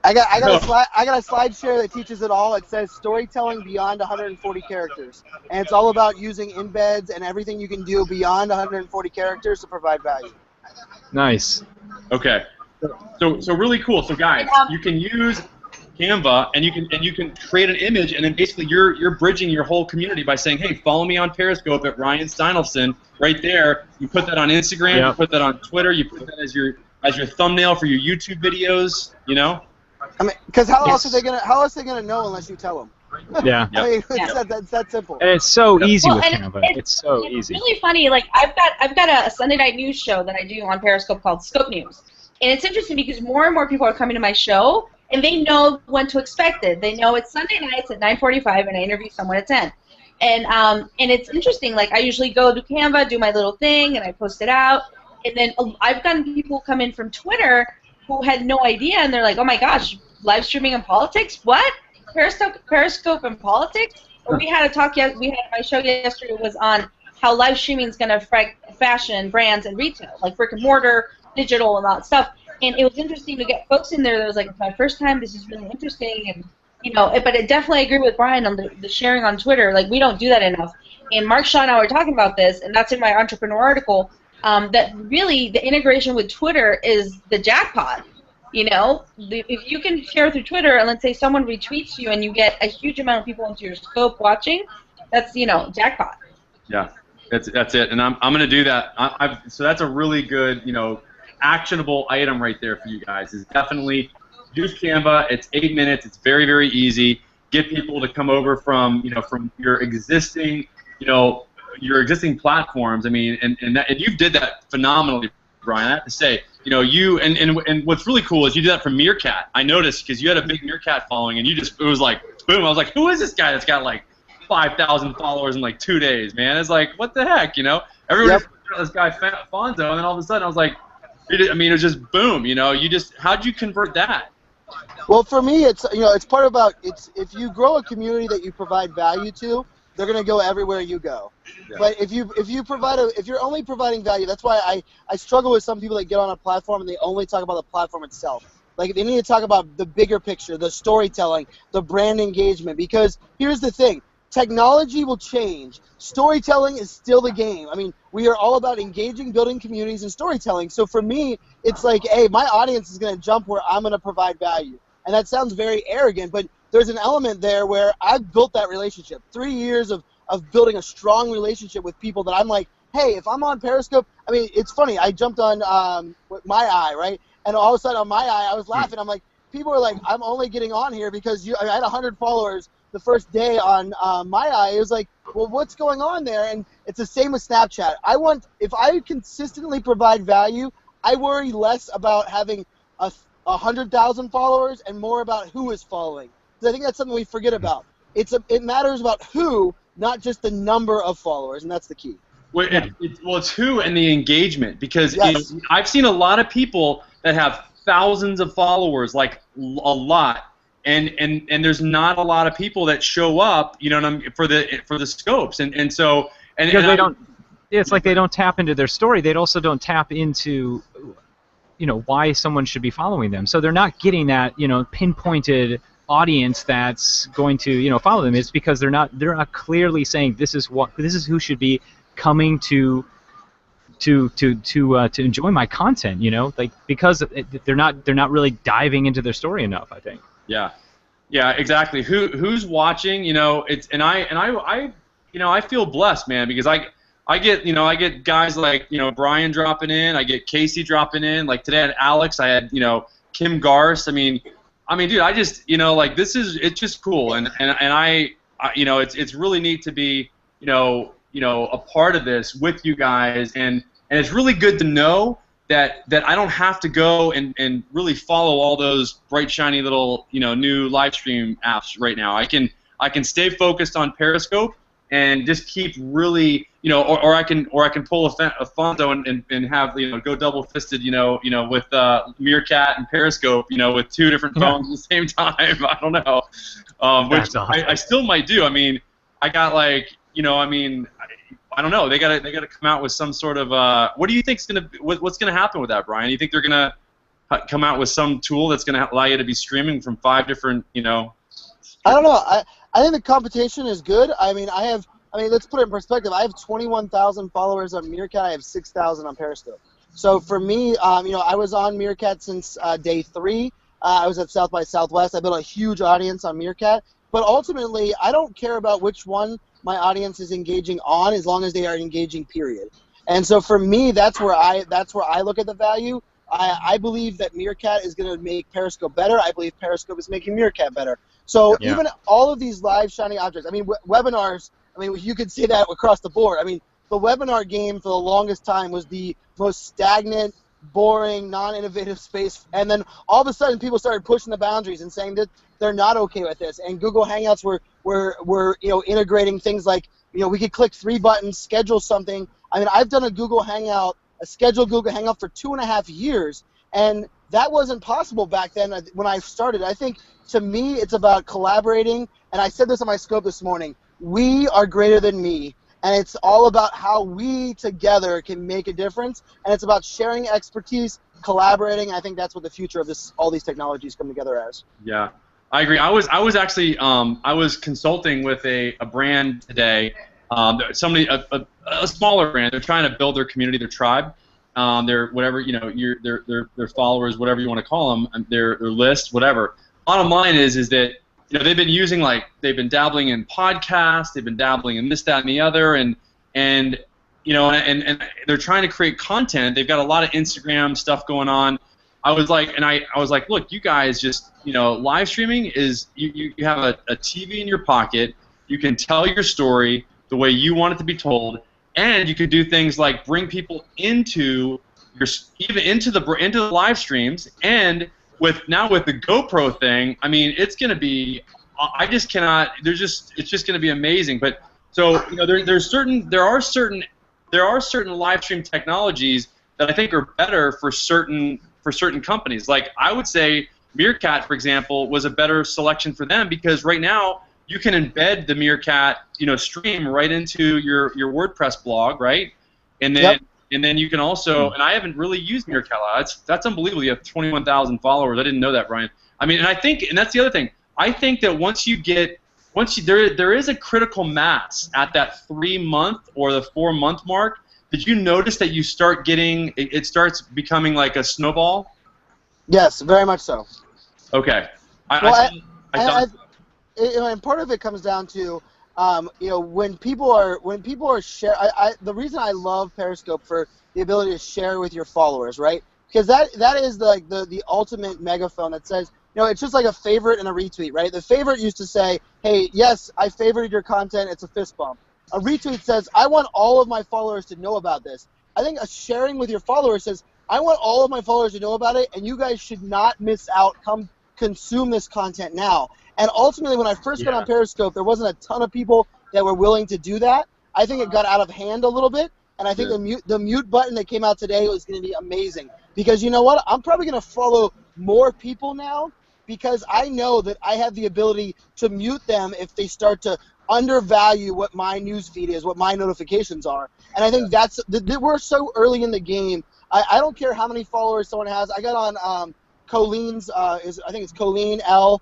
I got a slide share that teaches it all. It says storytelling beyond 140 characters, and it's all about using embeds and everything you can do beyond 140 characters to provide value. Nice. Okay. So really cool. So guys, you can use Canva, and you can create an image, and then basically you're bridging your whole community by saying, hey, follow me on Periscope at Ryan Steinelson. Right there, you put that on Instagram, you put that on Twitter, you put that as your thumbnail for your YouTube videos. You know. I mean, because how else are they gonna know unless you tell them? Yeah. I mean, it's that simple. And it's so easy with Canva. It's so easy. It's really funny. Like I've got a Sunday night news show that I do on Periscope called Scope News, and it's interesting because more and more people are coming to my show, and they know when to expect it. They know it's Sunday nights at 9:45, and I interview someone at 10. And it's interesting. Like I usually go to Canva, do my little thing, and I post it out. And then I've gotten people come in from Twitter who had no idea, and they're like, "Oh my gosh, live streaming and politics? What? Periscope and politics?" Or we had a talk. We had my show yesterday was on how live streaming is going to affect fashion, brands, and retail, like brick and mortar, digital, and all that stuff. And it was interesting to get folks in there that was like, "It's my first time. This is really interesting." And but I definitely agree with Brian on the sharing on Twitter. Like we don't do that enough. And Mark Shaw and I were talking about this, and that's in my entrepreneur article. That really the integration with Twitter is the jackpot. If you can share through Twitter, and let's say someone retweets you, and you get a huge amount of people into your scope watching, that's jackpot. Yeah, that's it, and I'm gonna do that. So that's a really good actionable item right there for you guys. Is definitely use Canva. It's 8 minutes. It's very, very easy. Get people to come over from your existing platforms. I mean, and you did that phenomenally, Brian. I have to say, you and what's really cool is you did that for Meerkat. I noticed because you had a big Meerkat following, and it was like boom. I was like, who is this guy that's got like 5,000 followers in like 2 days, man. It's like, what the heck, you know? Everyone this guy Fonzo, and then all of a sudden I was like, I mean, it was just boom, you know. How'd you convert that? Well, for me, it's it's part about if you grow a community that you provide value to, they're gonna go everywhere you go. Yeah. But if you're only providing value, that's why I struggle with some people that get on a platform and they only talk about the platform itself. Like, they need to talk about the bigger picture, the storytelling, the brand engagement. Because here's the thing. Technology will change. Storytelling is still the game. I mean, we are all about engaging, building communities, and storytelling. So for me, it's like, hey, my audience is going to jump where I'm going to provide value. And that sounds very arrogant, but there's an element there where I've built that relationship. 3 years of building a strong relationship with people that I'm like, hey, if I'm on Periscope, I mean, it's funny. I jumped on My Eye, right? And all of a sudden on My Eye, I was laughing. I'm like, people are like, I'm only getting on here because I had 100 followers the first day on My Eye. It was like, well, what's going on there? And it's the same with Snapchat. If I consistently provide value, I worry less about having 100,000 followers and more about who is following. Because I think that's something we forget about. It matters about who, not just the number of followers, and that's the key. Well, it's who and the engagement, because I've seen a lot of people that have thousands of followers, like a lot, and there's not a lot of people that show up, you know what I mean, for the scopes, and so because they don't. It's like they don't tap into their story. They also don't tap into, you know, why someone should be following them. So they're not getting that, you know, pinpointed audience that's going to, you know, follow them. It's because they're not clearly saying this is who should be coming to enjoy my content, you know, like, because they're not really diving into their story enough, I think. Yeah, exactly. Who's watching? You know, I feel blessed, man, because I get guys like, you know, Brian dropping in, I get Casey dropping in. Like today I had Alex, I had, you know, Kim Garst. I mean, dude, I just, you know, like, it's just cool, and I you know, it's really neat to be, you know, a part of this with you guys, and it's really good to know that I don't have to go and really follow all those bright, shiny little, you know, new live stream apps right now. I can stay focused on Periscope and just keep really, you know, or I can pull a Fonzo and have, you know, go double fisted, you know, with Meerkat and Periscope, you know, with 2 different phones at the same time. I don't know, which awesome. I still might do. I mean, I got, like, you know, I mean, I don't know. They gotta come out with some sort of what do you think's what's gonna happen with that, Brian? You think they're gonna come out with some tool that's gonna allow you to be streaming from 5 different, you know? I don't know. I think the competition is good. I mean, let's put it in perspective. I have 21,000 followers on Meerkat. I have 6,000 on Periscope. So for me, you know, I was on Meerkat since day 3. I was at South by Southwest. I built a huge audience on Meerkat. But ultimately, I don't care about which one my audience is engaging on, as long as they are engaging, period. And so for me, that's where I look at the value. I believe that Meerkat is going to make Periscope better. I believe Periscope is making Meerkat better. So even all of these live shiny objects, I mean, webinars, I mean, you could say that across the board. I mean, the webinar game for the longest time was the most stagnant, boring, non-innovative space. And then all of a sudden, people started pushing the boundaries and saying that they're not okay with this. And Google Hangouts were you know, integrating things like, you know, we could click 3 buttons, schedule something. I mean, I've done a scheduled Google Hangout for 2.5 years, and that wasn't possible back then when I started. I think, to me, it's about collaborating, and I said this on my scope this morning. We are greater than me, and it's all about how we together can make a difference, and it's about sharing expertise, collaborating. I think that's what the future of all these technologies come together as. Yeah, I agree. I was actually I was consulting with a brand today. Somebody a smaller brand. They're trying to build their community, their tribe, their whatever, you know, their followers, whatever you want to call them, their list, whatever. Bottom line is that, you know, they've been dabbling in podcasts, they've been dabbling in this, that, and the other, and you know, and they're trying to create content. They've got a lot of Instagram stuff going on. I was like, look, you guys just, you know, live streaming is you have a TV in your pocket. You can tell your story the way you want it to be told, and you could do things like bring people into the live streams, and with the GoPro thing, I mean, it's going to be I just cannot. It's just going to be amazing. But so there are certain live stream technologies that I think are better for certain companies. Like I would say Meerkat, for example, was a better selection for them because right now you can embed the Meerkat stream right into your WordPress blog, right? And then Yep. And then you can also, and I haven't really used Meerkat. That's unbelievable. You have 21,000 followers. I didn't know that, Brian. I mean, and I think, and that's the other thing. I think that there is a critical mass at that 3-month or the 4-month mark. Did you notice that you start getting, it starts becoming like a snowball? Yes, very much so. Okay. And part of it comes down to, when people are share. The reason I love Periscope for the ability to share with your followers, right? Because that is the ultimate megaphone that says, it's just like a favorite and a retweet, right? The favorite used to say, hey, yes, I favorited your content. It's a fist bump. A retweet says, I want all of my followers to know about this. I think a sharing with your followers says, I want all of my followers to know about it, and you guys should not miss out. Come consume this content now. And ultimately, when I first got on Periscope, there wasn't a ton of people that were willing to do that. I think it got out of hand a little bit, and I think the mute button that came out today was going to be amazing. Because you know what? I'm probably going to follow more people now because I know that I have the ability to mute them if they start to undervalue what my news feed is, what my notifications are. And I think we're so early in the game. I don't care how many followers someone has. I got on Colleen's, I think it's Colleen L.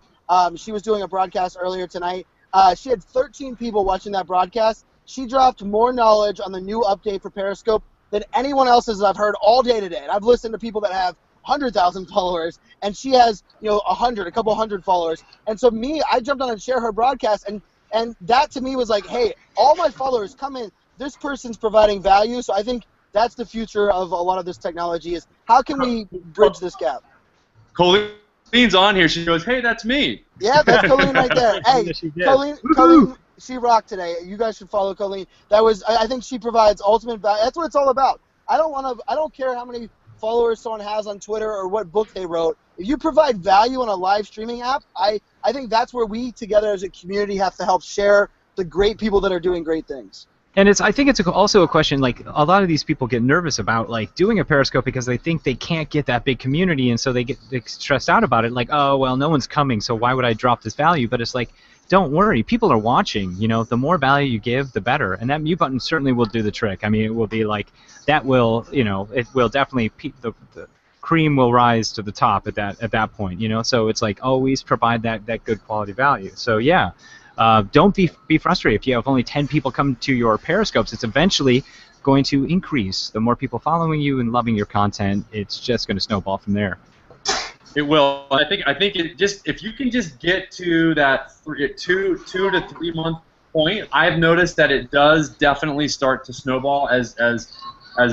She was doing a broadcast earlier tonight. She had 13 people watching that broadcast. She dropped more knowledge on the new update for Periscope than anyone else's I've heard all day today. And I've listened to people that have 100,000 followers, and she has, a couple hundred followers. And so I jumped on and shared her broadcast, and that to me was like, hey, all my followers come in. This person's providing value, so I think that's the future of a lot of this technology is how can we bridge this gap? Colleen's on here. She goes, hey, that's me. Yeah, that's Colleen right there. Hey, Colleen, she rocked today. You guys should follow Colleen. I think she provides ultimate value. That's what it's all about. I don't care how many followers someone has on Twitter or what book they wrote. If you provide value on a live streaming app, I think that's where we together as a community have to help share the great people that are doing great things. And I think it's also a question, like, a lot of these people get nervous about, like, doing a Periscope because they think they can't get that big community, and so they get stressed out about it, like, oh, well, no one's coming, so why would I drop this value? But it's like, don't worry, people are watching, the more value you give, the better, and that mute button certainly will do the trick. I mean, it will be like, that will, it will definitely, the cream will rise to the top at that point, so it's like, always provide that good quality value. So, yeah. Don't be frustrated if you have only 10 people come to your Periscopes. It's eventually going to increase. The more people following you and loving your content, it's just going to snowball from there. It will. I think if you can just get to that 2 to 3 month point, I've noticed that it does definitely start to snowball as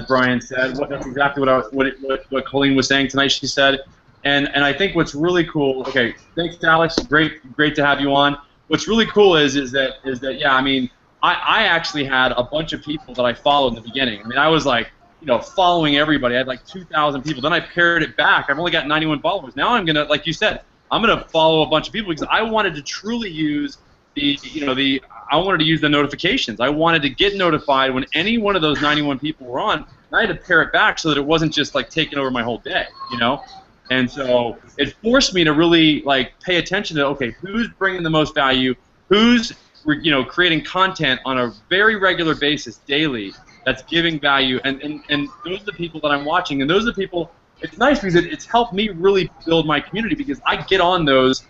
Brian said. That's exactly what Colleen was saying tonight. She said, and I think what's really cool. Okay, thanks, Alex. Great to have you on. What's really cool is that yeah, I mean, I actually had a bunch of people that I followed in the beginning. I mean, I was like, following everybody. I had like 2,000 people. Then I pared it back. I've only got 91 followers. Now I'm gonna, like you said, I'm gonna follow a bunch of people because I wanted to truly use I wanted to use the notifications. I wanted to get notified when any one of those 91 people were on. And I had to pare it back so that it wasn't just like taking over my whole day, And so it forced me to really pay attention to, okay, who's bringing the most value, who's creating content on a very regular basis daily that's giving value, and those are the people that I'm watching, and those are the people. It's nice because it's helped me really build my community because I get on those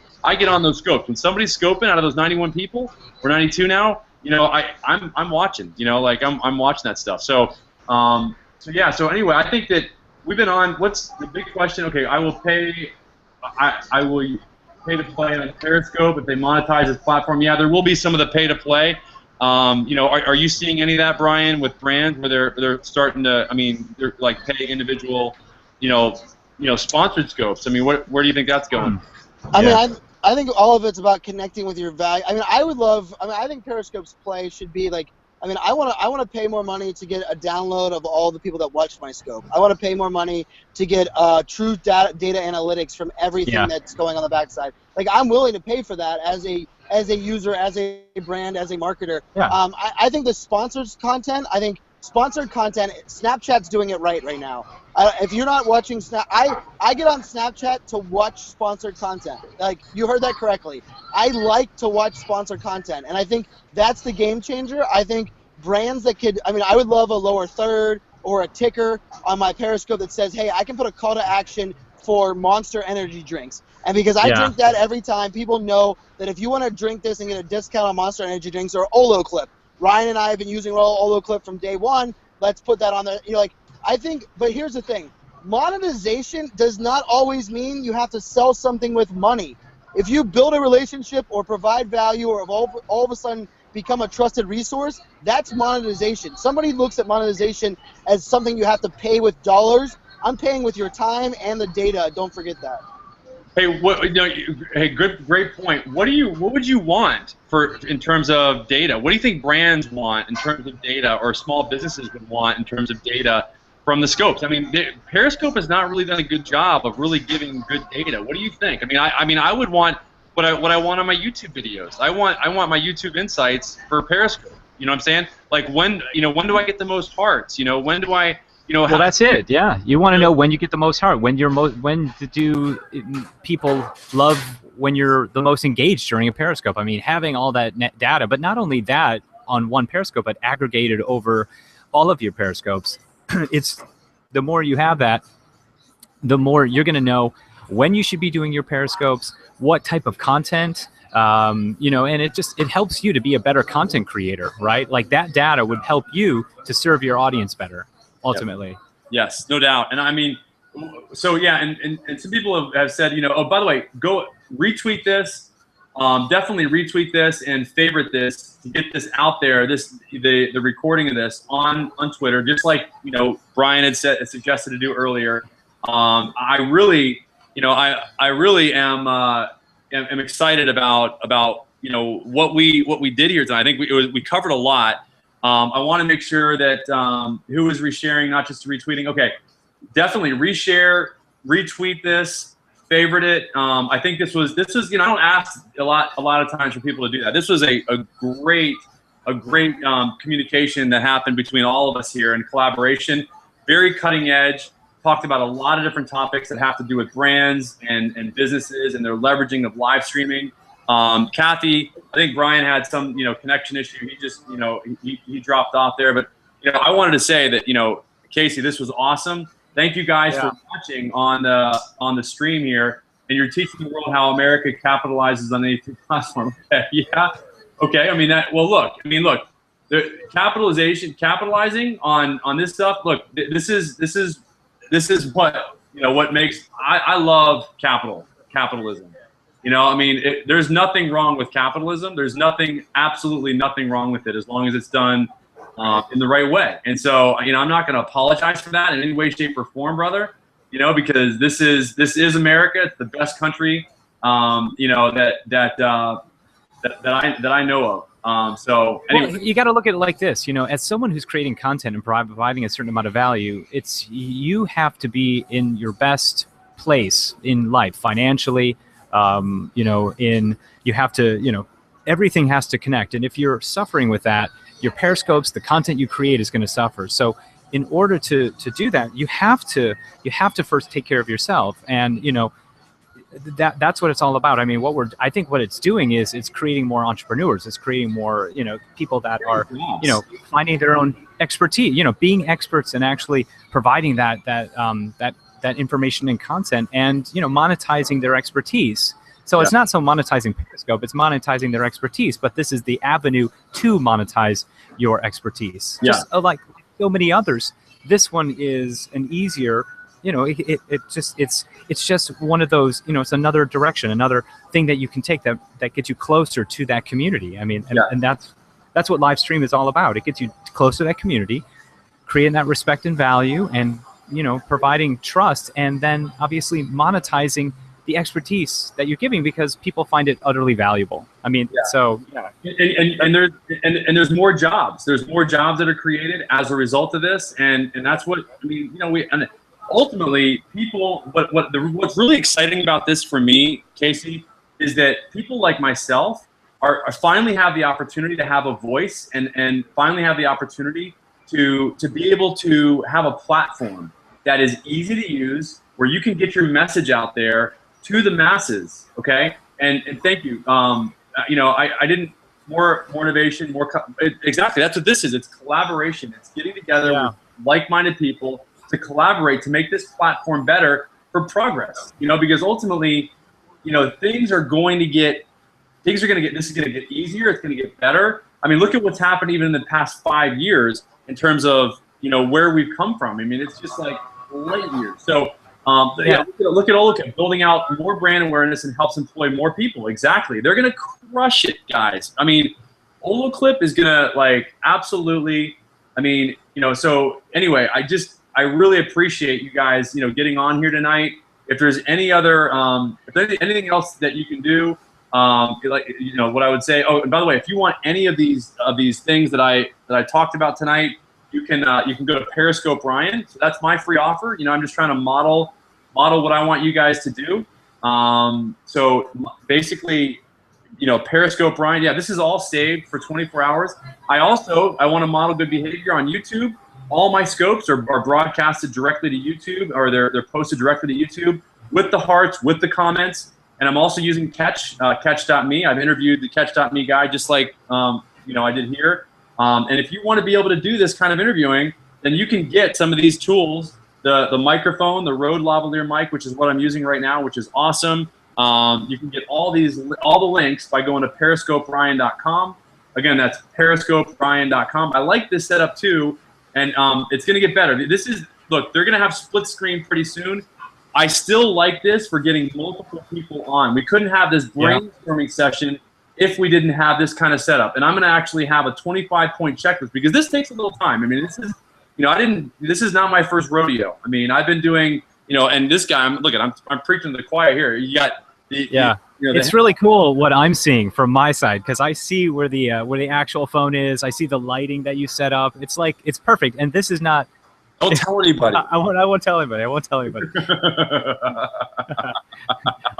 scopes. When somebody's scoping out of those 91 people, or 92 now, I'm watching, I'm watching that stuff. So yeah. So anyway, I think that. We've been on. What's the big question? Okay, I will pay. I will pay to play on Periscope if they monetize this platform. Yeah, there will be some of the pay to play. Are you seeing any of that, Brian, with brands where they're starting to? I mean, they're pay individual, sponsored scopes. I mean, where do you think that's going? I think all of it's about connecting with your value. I mean, I think Periscope's play should be I want to pay more money to get a download of all the people that watched my scope. I want to pay more money to get true data analytics from everything that's going on the backside. I'm willing to pay for that as a as a user, as a brand, as a marketer. Yeah. I think the sponsored content, Snapchat's doing it right now. If you're not watching I get on Snapchat to watch sponsored content. Like, you heard that correctly. I like to watch sponsored content, and I think that's the game changer. I think brands that could, I would love a lower third or a ticker on my Periscope that says, hey, I can put a call to action for Monster energy drinks. And because I drink that every time, people know that if you want to drink this and get a discount on Monster energy drinks or Olo Clip, Ryan and I have been using Olo Clip from day one. Let's put that on there. I think, but here's the thing. Monetization does not always mean you have to sell something with money. If you build a relationship or provide value or all of a sudden become a trusted resource, that's monetization. Somebody looks at monetization as something you have to pay with dollars. I'm paying with your time and the data. Don't forget that. Hey, great point. What would you want in terms of data? What do you think brands want in terms of data, or small businesses would want in terms of data from the scopes? Periscope has not really done a good job of really giving good data. What do you think? I would want what I want on my YouTube videos. I want my YouTube insights for Periscope. You know what I'm saying? Like, when do I get the most hearts? When do I? Well, that's it. Yeah, you want to know when you get the most heart. When do people love when you're the most engaged during a Periscope? Having all that net data, but not only that on one Periscope, but aggregated over all of your Periscopes. It's the more you have that, the more you're going to know when you should be doing your Periscopes, what type of content. And it helps you to be a better content creator, right? Like, that data would help you to serve your audience better. Ultimately. Yep. Yes, no doubt. And so yeah, and some people have said, oh, by the way, go retweet this, definitely retweet this and favorite this to get this out there. The recording of this on Twitter, just like Brian had suggested to do earlier. I really am excited about what we did here tonight. I think we covered a lot. I want to make sure that who is resharing, not just retweeting. Okay, definitely reshare, retweet this, favorite it. I think this was I don't ask a lot of times for people to do that. This was a great communication that happened between all of us here in collaboration. Very cutting edge. Talked about a lot of different topics that have to do with brands and businesses and their leveraging of live streaming. Kathy, I think Brian had some, connection issue. He just, he dropped off there. But, I wanted to say that, Casey, this was awesome. Thank you guys for watching on the stream here. And you're teaching the world how America capitalizes on the YouTube platform. Okay, yeah. Okay. Look, the capitalizing on this stuff. Look, this is what makes, I love capitalism. There's nothing wrong with capitalism. There's absolutely nothing wrong with it as long as it's done in the right way. And so, I'm not going to apologize for that in any way, shape, or form, brother. Because this is America. It's the best country, that I know of. So anyway. Well, you got to look at it like this. As someone who's creating content and providing a certain amount of value, you have to be in your best place in life, financially. You have to, everything has to connect. And if you're suffering with that, your Periscopes, the content you create is going to suffer. So in order to do that, you have to first take care of yourself. And, that's what it's all about. I think what it's doing is it's creating more entrepreneurs. It's creating more, people that are, finding their own expertise, being experts and actually providing that information and content and, monetizing their expertise. So it's not so monetizing Periscope, it's monetizing their expertise, but this is the avenue to monetize your expertise. Just like so many others, this one is an easier, it's just one of those, it's another direction, another thing that you can take that gets you closer to that community. And that's what live stream is all about. It gets you close to that community, creating that respect and value, and providing trust, and then obviously monetizing the expertise that you're giving because people find it utterly valuable. So yeah. And there's more jobs. There's more jobs that are created as a result of this, and that's what and ultimately people. What's really exciting about this for me, Casey, is that people like myself are finally have the opportunity to have a voice and finally have the opportunity to be able to have a platform that is easy to use, where you can get your message out there to the masses. Okay, and thank you. You know, I didn't more motivation, exactly. That's what this is. It's collaboration. It's getting together with like-minded people to collaborate to make this platform better for progress. You know, because ultimately, you know, things are going to get. This is going to get easier. It's going to get better. I mean, look at what's happened even in the past 5 years in terms of, you know, where we've come from. I mean, it's just like light years. So, look at building out more brand awareness and helps employ more people. Exactly. They're going to crush it, guys. I mean, Oloclip is going to, like, absolutely, I mean, you know, so anyway, I really appreciate you guys, you know, getting on here tonight. If there's any other, if there's anything else that you can do, like, you know, what I would say. Oh, and by the way, if you want any of these things that I talked about tonight, you can go to Periscope Ryan. So that's my free offer. You know, I'm just trying to model what I want you guys to do. So basically, you know, Periscope Ryan. Yeah, this is all saved for 24 hours. I want to model good behavior on YouTube. All my scopes are broadcasted directly to YouTube, or they're posted directly to YouTube with the hearts, with the comments. And I'm also using Catch.me. I've interviewed the Catch.me guy, just like you know, I did here. And if you want to be able to do this kind of interviewing, then you can get some of these tools, the microphone, the Rode lavalier mic, which is what I'm using right now, which is awesome. You can get all the links by going to periscoperyan.com. Again, that's periscoperyan.com. I like this setup too, and it's going to get better. Look, they're going to have split screen pretty soon. I still like this for getting multiple people on. We couldn't have this brainstorming session if we didn't have this kind of setup. And I'm going to actually have a 25-point checklist, because this takes a little time. I mean, this is, you know, this is not my first rodeo. I mean, I've been doing, you know, and this guy, I'm preaching to the choir here. You got you know, it's really cool what I'm seeing from my side, because I see where the actual phone is. I see the lighting that you set up. It's like, it's perfect. And this is not. Don't tell anybody. I won't tell anybody. I won't tell anybody.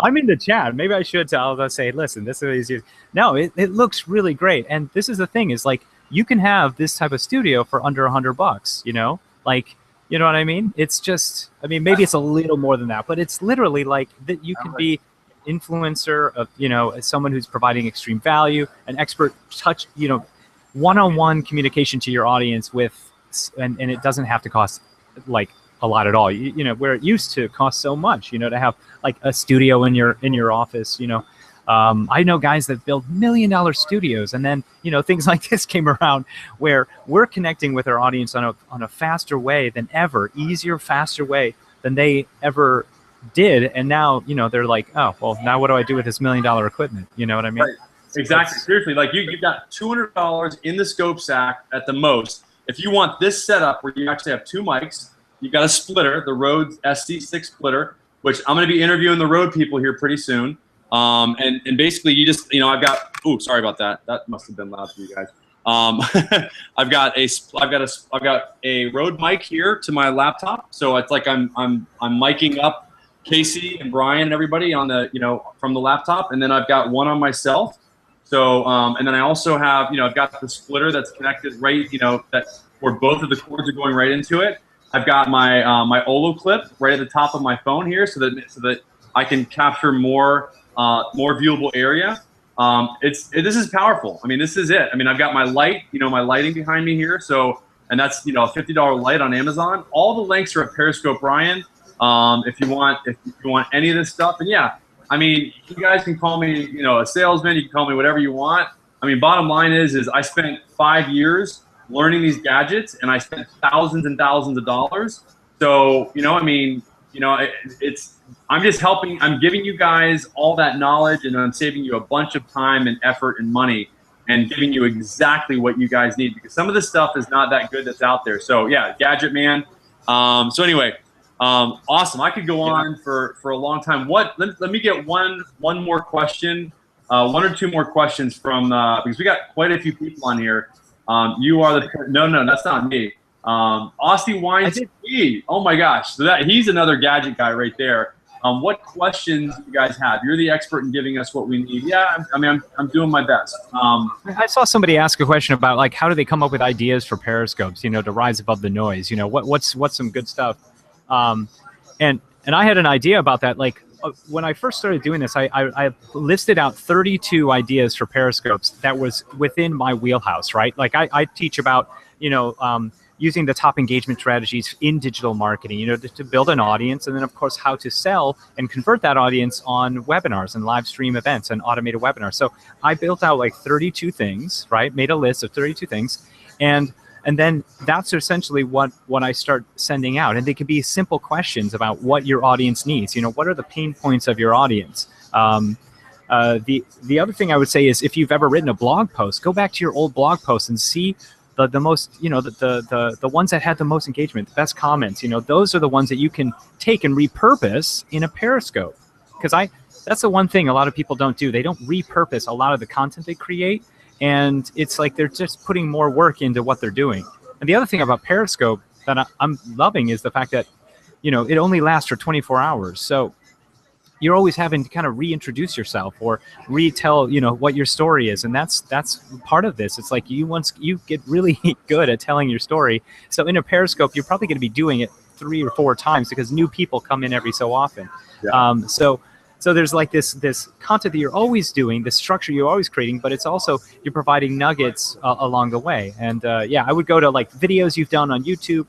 I'm in the chat. Maybe I should tell. I'll say, listen, this is easy. No, it looks really great. And this is the thing, is like, you can have this type of studio for under $100, you know? Like, you know what I mean? It's just, I mean, maybe it's a little more than that, but it's literally like that you can be influencer of, you know, as someone who's providing extreme value, an expert touch, you know, one-on-one communication to your audience with, and it doesn't have to cost like a lot at all. You know, where it used to cost so much, you know, to have like a studio in your office, you know. I know guys that build $1 million studios, and then, you know, things like this came around where we're connecting with our audience on a faster way than ever, easier, faster way than they ever did. And now, you know, they're like, oh, well, now what do I do with this $1 million equipment? You know what I mean? Right. Exactly. Seriously, like you've got $200 in the scope sack at the most. If you want this setup where you actually have two mics, you got a splitter, the Rode SC6 splitter, which I'm going to be interviewing the Rode people here pretty soon. And basically you just, you know, I've got, ooh, sorry about that. That must have been loud for you guys. I've got a Rode mic here to my laptop. So it's like I'm miking up Casey and Brian and everybody on the, you know, from the laptop. And then I've got one on myself. So, and then I also have, you know, I've got the splitter that's connected right, you know, that's where both of the cords are going right into it. I've got my my Oloclip right at the top of my phone here, so that I can capture more viewable area. This is powerful. I mean, this is it. I mean, I've got my light, you know, my lighting behind me here. So, and that's, you know, a $50 light on Amazon. All the links are at Periscope Ryan. If you want any of this stuff, and yeah. I mean, you guys can call me, you know, a salesman. You can call me whatever you want. I mean, bottom line is I spent 5 years learning these gadgets, and I spent thousands and thousands of dollars. So, you know, I mean, you know, I'm just helping. I'm giving you guys all that knowledge, and I'm saving you a bunch of time and effort and money, and giving you exactly what you guys need, because some of this stuff is not that good that's out there. So, yeah, Gadget Man. So anyway. Awesome. I could go on for a long time. Let me get one more question, one or two more questions from because we got quite a few people on here. You are the no, that's not me. Austin Wines. Oh my gosh, so he's another gadget guy right there. what questions do you guys have? You're the expert in giving us what we need. Yeah, I mean, I'm doing my best. I saw somebody ask a question about like how do they come up with ideas for periscopes, you know, to rise above the noise. You know, what's some good stuff. And I had an idea about that. Like when I first started doing this, I listed out 32 ideas for periscopes that was within my wheelhouse, right? Like I teach about, you know, using the top engagement strategies in digital marketing, you know, to build an audience, and then of course how to sell and convert that audience on webinars and live stream events and automated webinars. So I built out like 32 things, right? Made a list of 32 things, and then that's essentially what I start sending out. And they could be simple questions about what your audience needs. You know, what are the pain points of your audience? The other thing I would say is if you've ever written a blog post, go back to your old blog post and see the most, you know, the ones that had the most engagement, the best comments. You know, those are the ones that you can take and repurpose in a Periscope. Because that's the one thing a lot of people don't do. They don't repurpose a lot of the content they create. And it's like they're just putting more work into what they're doing. And the other thing about Periscope that I'm loving is the fact that, you know, it only lasts for 24 hours. So you're always having to kind of reintroduce yourself or retell, you know, what your story is. And that's part of this. It's like you get really good at telling your story. So in a Periscope, you're probably going to be doing it 3 or 4 times because new people come in every so often. Yeah. So there's like this content that you're always doing, the structure you're always creating, but it's also you're providing nuggets along the way. And yeah, I would go to like videos you've done on YouTube,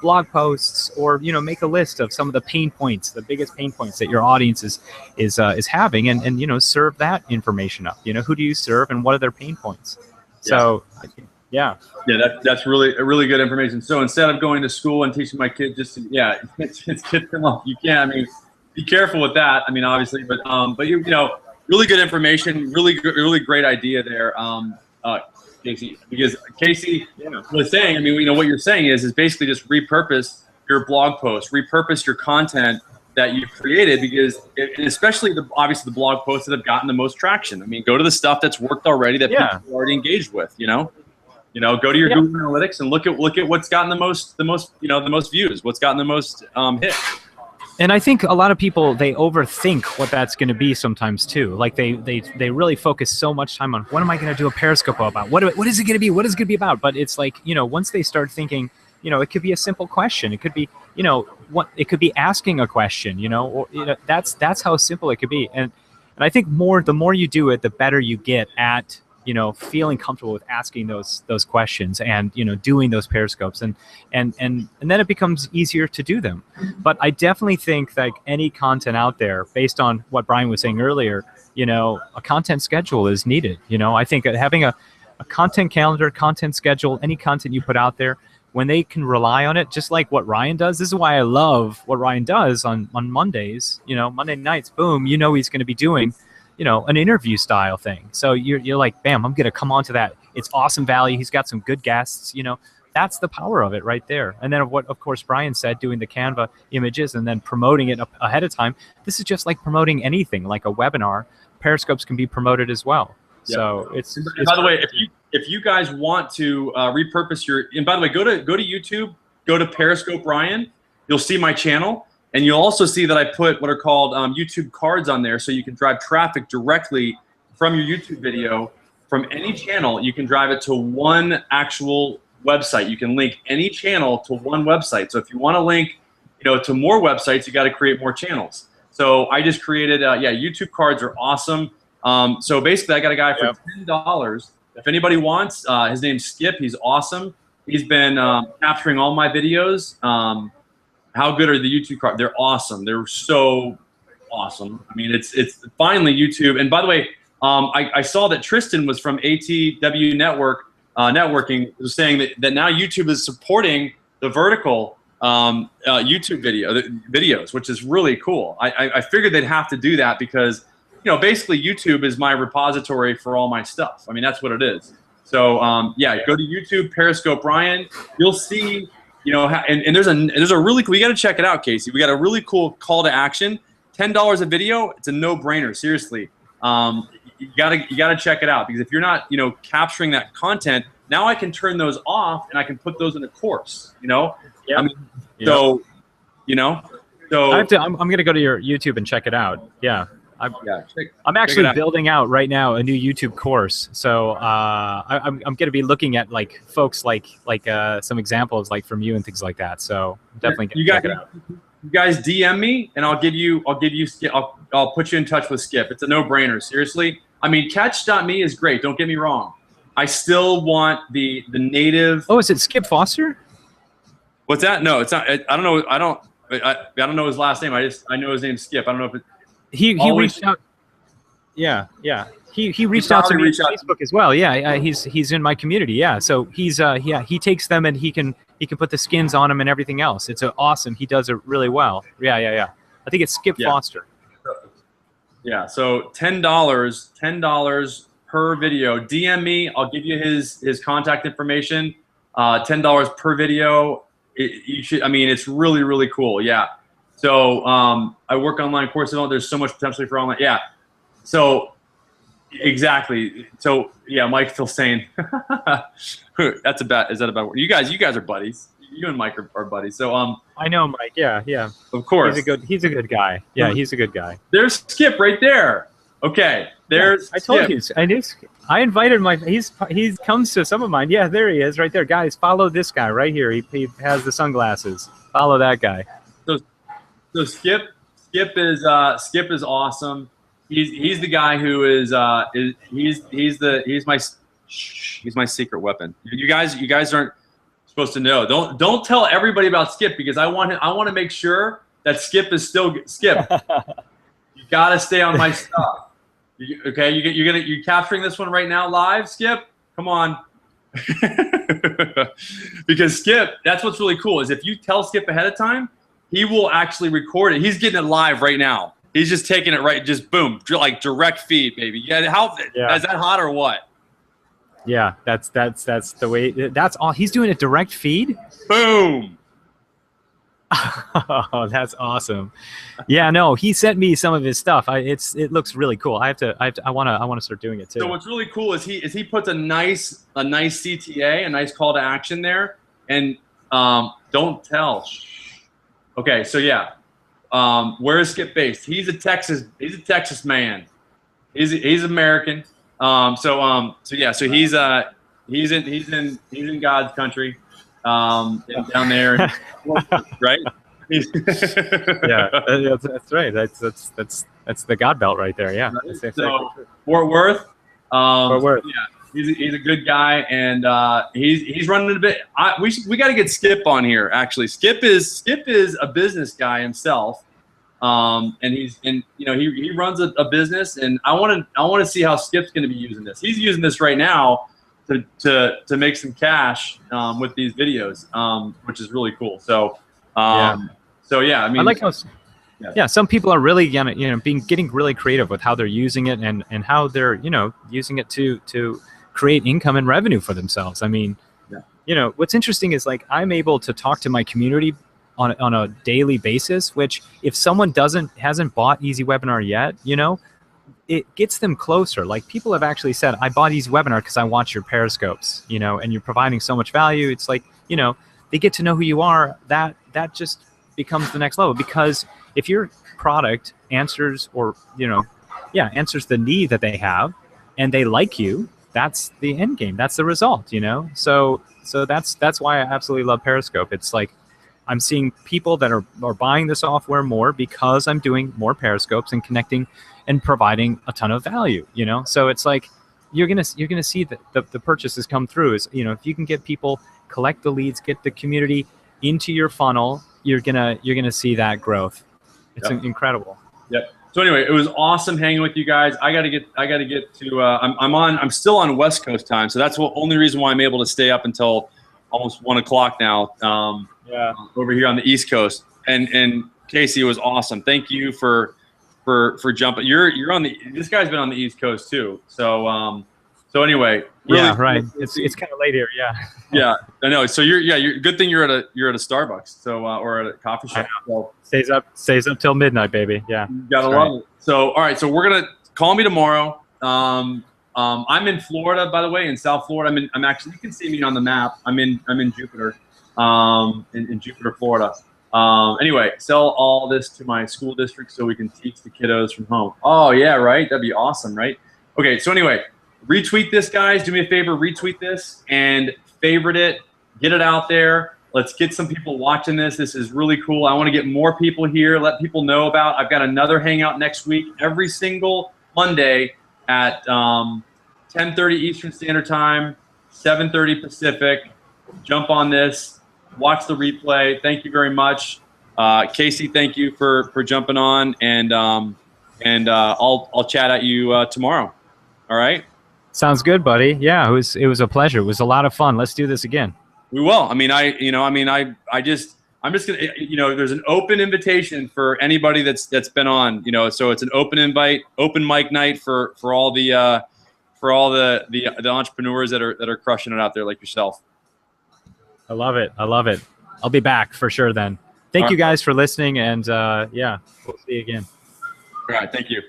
blog posts, or, you know, make a list of some of the pain points, the biggest pain points that your audience is having, and you know, serve that information up. You know, who do you serve and what are their pain points? So yeah. That's really good information. So instead of going to school and teaching my kid just it's get them off. You can't. I mean, be careful with that. I mean, obviously, but you know, really good information, really great idea there. Casey, because Casey was saying, I mean, you know, what you're saying is basically just repurpose your blog post, repurpose your content that you've created, because especially obviously the blog posts that have gotten the most traction. I mean, go to the stuff that's worked already that people are already engaged with. You know, go to your Google Analytics and look at what's gotten the most views, what's gotten the most hits. And I think a lot of people, they overthink what that's going to be sometimes too. Like they really focus so much time on what am I going to do a Periscope about? What is it going to be? What is it going to be about? But it's like, you know, once they start thinking, you know, it could be a simple question. It could be, you know, it could be asking a question, you know, or, you know, that's how simple it could be. And I think the more you do it, the better you get at, you know, feeling comfortable with asking those questions and, you know, doing those Periscopes, and then it becomes easier to do them. But I definitely think that any content out there, based on what Brian was saying earlier, you know, a content schedule is needed. You know, I think having a content calendar, content schedule, any content you put out there, when they can rely on it, just like what Ryan does. This is why I love what Ryan does on Mondays. You know, Monday nights, boom, you know, he's going to be doing, you know, an interview style thing. So you're like, bam, I'm going to come on to that. It's awesome value. He's got some good guests, you know, that's the power of it right there. And then what, of course, Brian said, doing the Canva images and then promoting it ahead of time. This is just like promoting anything, like a webinar. Periscopes can be promoted as well. Yeah. So it's by the way, if you guys want to repurpose and by the way, go to YouTube, go to Periscope Ryan, you'll see my channel. And you'll also see that I put what are called YouTube cards on there, so you can drive traffic directly from your YouTube video from any channel. You can drive it to one actual website. You can link any channel to one website. So if you want to link, you know, to more websites, you got to create more channels. So I just created, YouTube cards are awesome. So basically, I got a guy for $10. If anybody wants, his name's Skip. He's awesome. He's been capturing all my videos. How good are the YouTube cards? They're awesome. They're so awesome. I mean, it's finally YouTube. And by the way, I saw that Tristan was from ATW Networking, was saying that now YouTube is supporting the vertical YouTube videos, which is really cool. I figured they'd have to do that because, you know, basically YouTube is my repository for all my stuff. I mean, that's what it is. So go to YouTube, Periscope Ryan. You'll see. You know, and there's a really cool, you got to check it out, Casey. We got a really cool call to action. $10 a video. It's a no-brainer. Seriously, you gotta check it out, because if you're not, you know, capturing that content, now I can turn those off and I can put those in a course. You know, I mean, so, you know, So I'm going to go to your YouTube and check it out. Yeah. I'm actually out. building out right now a new YouTube course. So I'm going to be looking at like folks like some examples like from you and things like that. So I'm definitely going to check it out. You guys DM me and I'll give you Skip. I'll put you in touch with Skip. It's a no-brainer. Seriously. I mean, catch.me is great. Don't get me wrong. I still want the native. Oh, is it Skip Foster? What's that? No, it's not. I don't know. I don't know his last name. I know his name's Skip. I don't know if it. He reached out. Yeah. He reached out to me on Facebook as well. Yeah, he's in my community. Yeah, so he takes them and he can put the skins on them and everything else. It's awesome. He does it really well. Yeah. I think it's Skip Foster. Yeah. So $10 per video. DM me. I'll give you his contact information. $10 per video. You should. I mean, it's really, really cool. Yeah. So I work online courses. There's so much potential for online. Yeah. So exactly. So yeah, Mike's still saying that's about. Is that about? You guys are buddies. You and Mike are buddies. So I know Mike. Yeah. Of course. He's a good guy. Yeah, he's a good guy. There's Skip right there. Okay. There's. I told you. I knew. I invited he comes to some of mine. Yeah, there he is, right there. Guys, follow this guy right here. He has the sunglasses. Follow that guy. So Skip is awesome. He's the guy who is he's my secret weapon. You guys aren't supposed to know. Don't tell everybody about Skip because I want to make sure that Skip is still Skip. You gotta stay on my stuff. Okay, you're capturing this one right now live, Skip. Come on. Because Skip, that's what's really cool is if you tell Skip ahead of time, he will actually record it. He's getting it live right now. He's just taking it right, just boom, like direct feed, baby. Yeah, is that hot or what? Yeah, that's the way. That's all. He's doing a direct feed. Boom. Oh, that's awesome. Yeah, no, he sent me some of his stuff. It looks really cool. I want to start doing it too. So what's really cool is he puts a nice CTA, a nice call to action there, and don't tell. Okay, so yeah, where is Skip based? He's a Texas man. He's American. So he's in God's country. Down there, right? Yeah, that's right. That's the God belt right there. Yeah. So Fort Worth. Yeah, he's a good guy, and he's running a bit. We got to get Skip on here. Actually, Skip is a business guy himself, and he runs a business, and I want to see how Skip's going to be using this. He's using this right now to make some cash with these videos, which is really cool. So I mean, I like how some people are really getting really creative with how they're using it and how they're using it to create income and revenue for themselves. I mean, what's interesting is like I'm able to talk to my community on a daily basis, which if someone hasn't bought Easy Webinar yet, it gets them closer. Like people have actually said, I bought Easy Webinar because I watch your Periscopes, and you're providing so much value. It's like, they get to know who you are. That just becomes the next level, because if your product answers answers the need that they have and they like you, that's the end game. That's the result, So that's why I absolutely love Periscope. It's like, I'm seeing people that are buying the software more because I'm doing more Periscopes and connecting and providing a ton of value, So it's like you're gonna see the purchases come through. Is if you can get people, collect the leads, get the community into your funnel, you're gonna see that growth. It's incredible. Yep. So anyway, it was awesome hanging with you guys. I gotta get to. I'm still on West Coast time, so that's the only reason why I'm able to stay up until almost 1 o'clock now. Over here on the East Coast, and Casey, it was awesome. Thank you for jumping. You're on this guy's been on the East Coast too. So anyway. Really, yeah, right. It's kind of late here. Yeah. Yeah, I know. So you're good thing you're at a Starbucks. So or at a coffee shop. So, stays up till midnight, baby. Yeah. You gotta love it. So all right. So we're gonna call me tomorrow. I'm in Florida, by the way, in South Florida. I'm actually, you can see me on the map. I'm in Jupiter, in Jupiter, Florida. Anyway, sell all this to my school district so we can teach the kiddos from home. Oh, yeah, right? That'd be awesome, right? Okay, so anyway, retweet this, guys. Do me a favor, retweet this and favorite it. Get it out there. Let's get some people watching this. This is really cool. I want to get more people here, let people know about. I've got another hangout next week, every single Monday at 10:30 Eastern Standard Time, 7:30 Pacific. Jump on this. Watch the replay. Thank you very much. Casey, thank you for jumping on, and I'll chat at you tomorrow. All right? Sounds good, buddy. Yeah, it was a pleasure. It was a lot of fun. Let's do this again. We will. I'm just gonna, there's an open invitation for anybody that's been on, so it's an open invite, open mic night for all the entrepreneurs that are crushing it out there like yourself. I love it. I love it. I'll be back for sure then. Thank you guys for listening, and yeah, we'll see you again. All right. Thank you.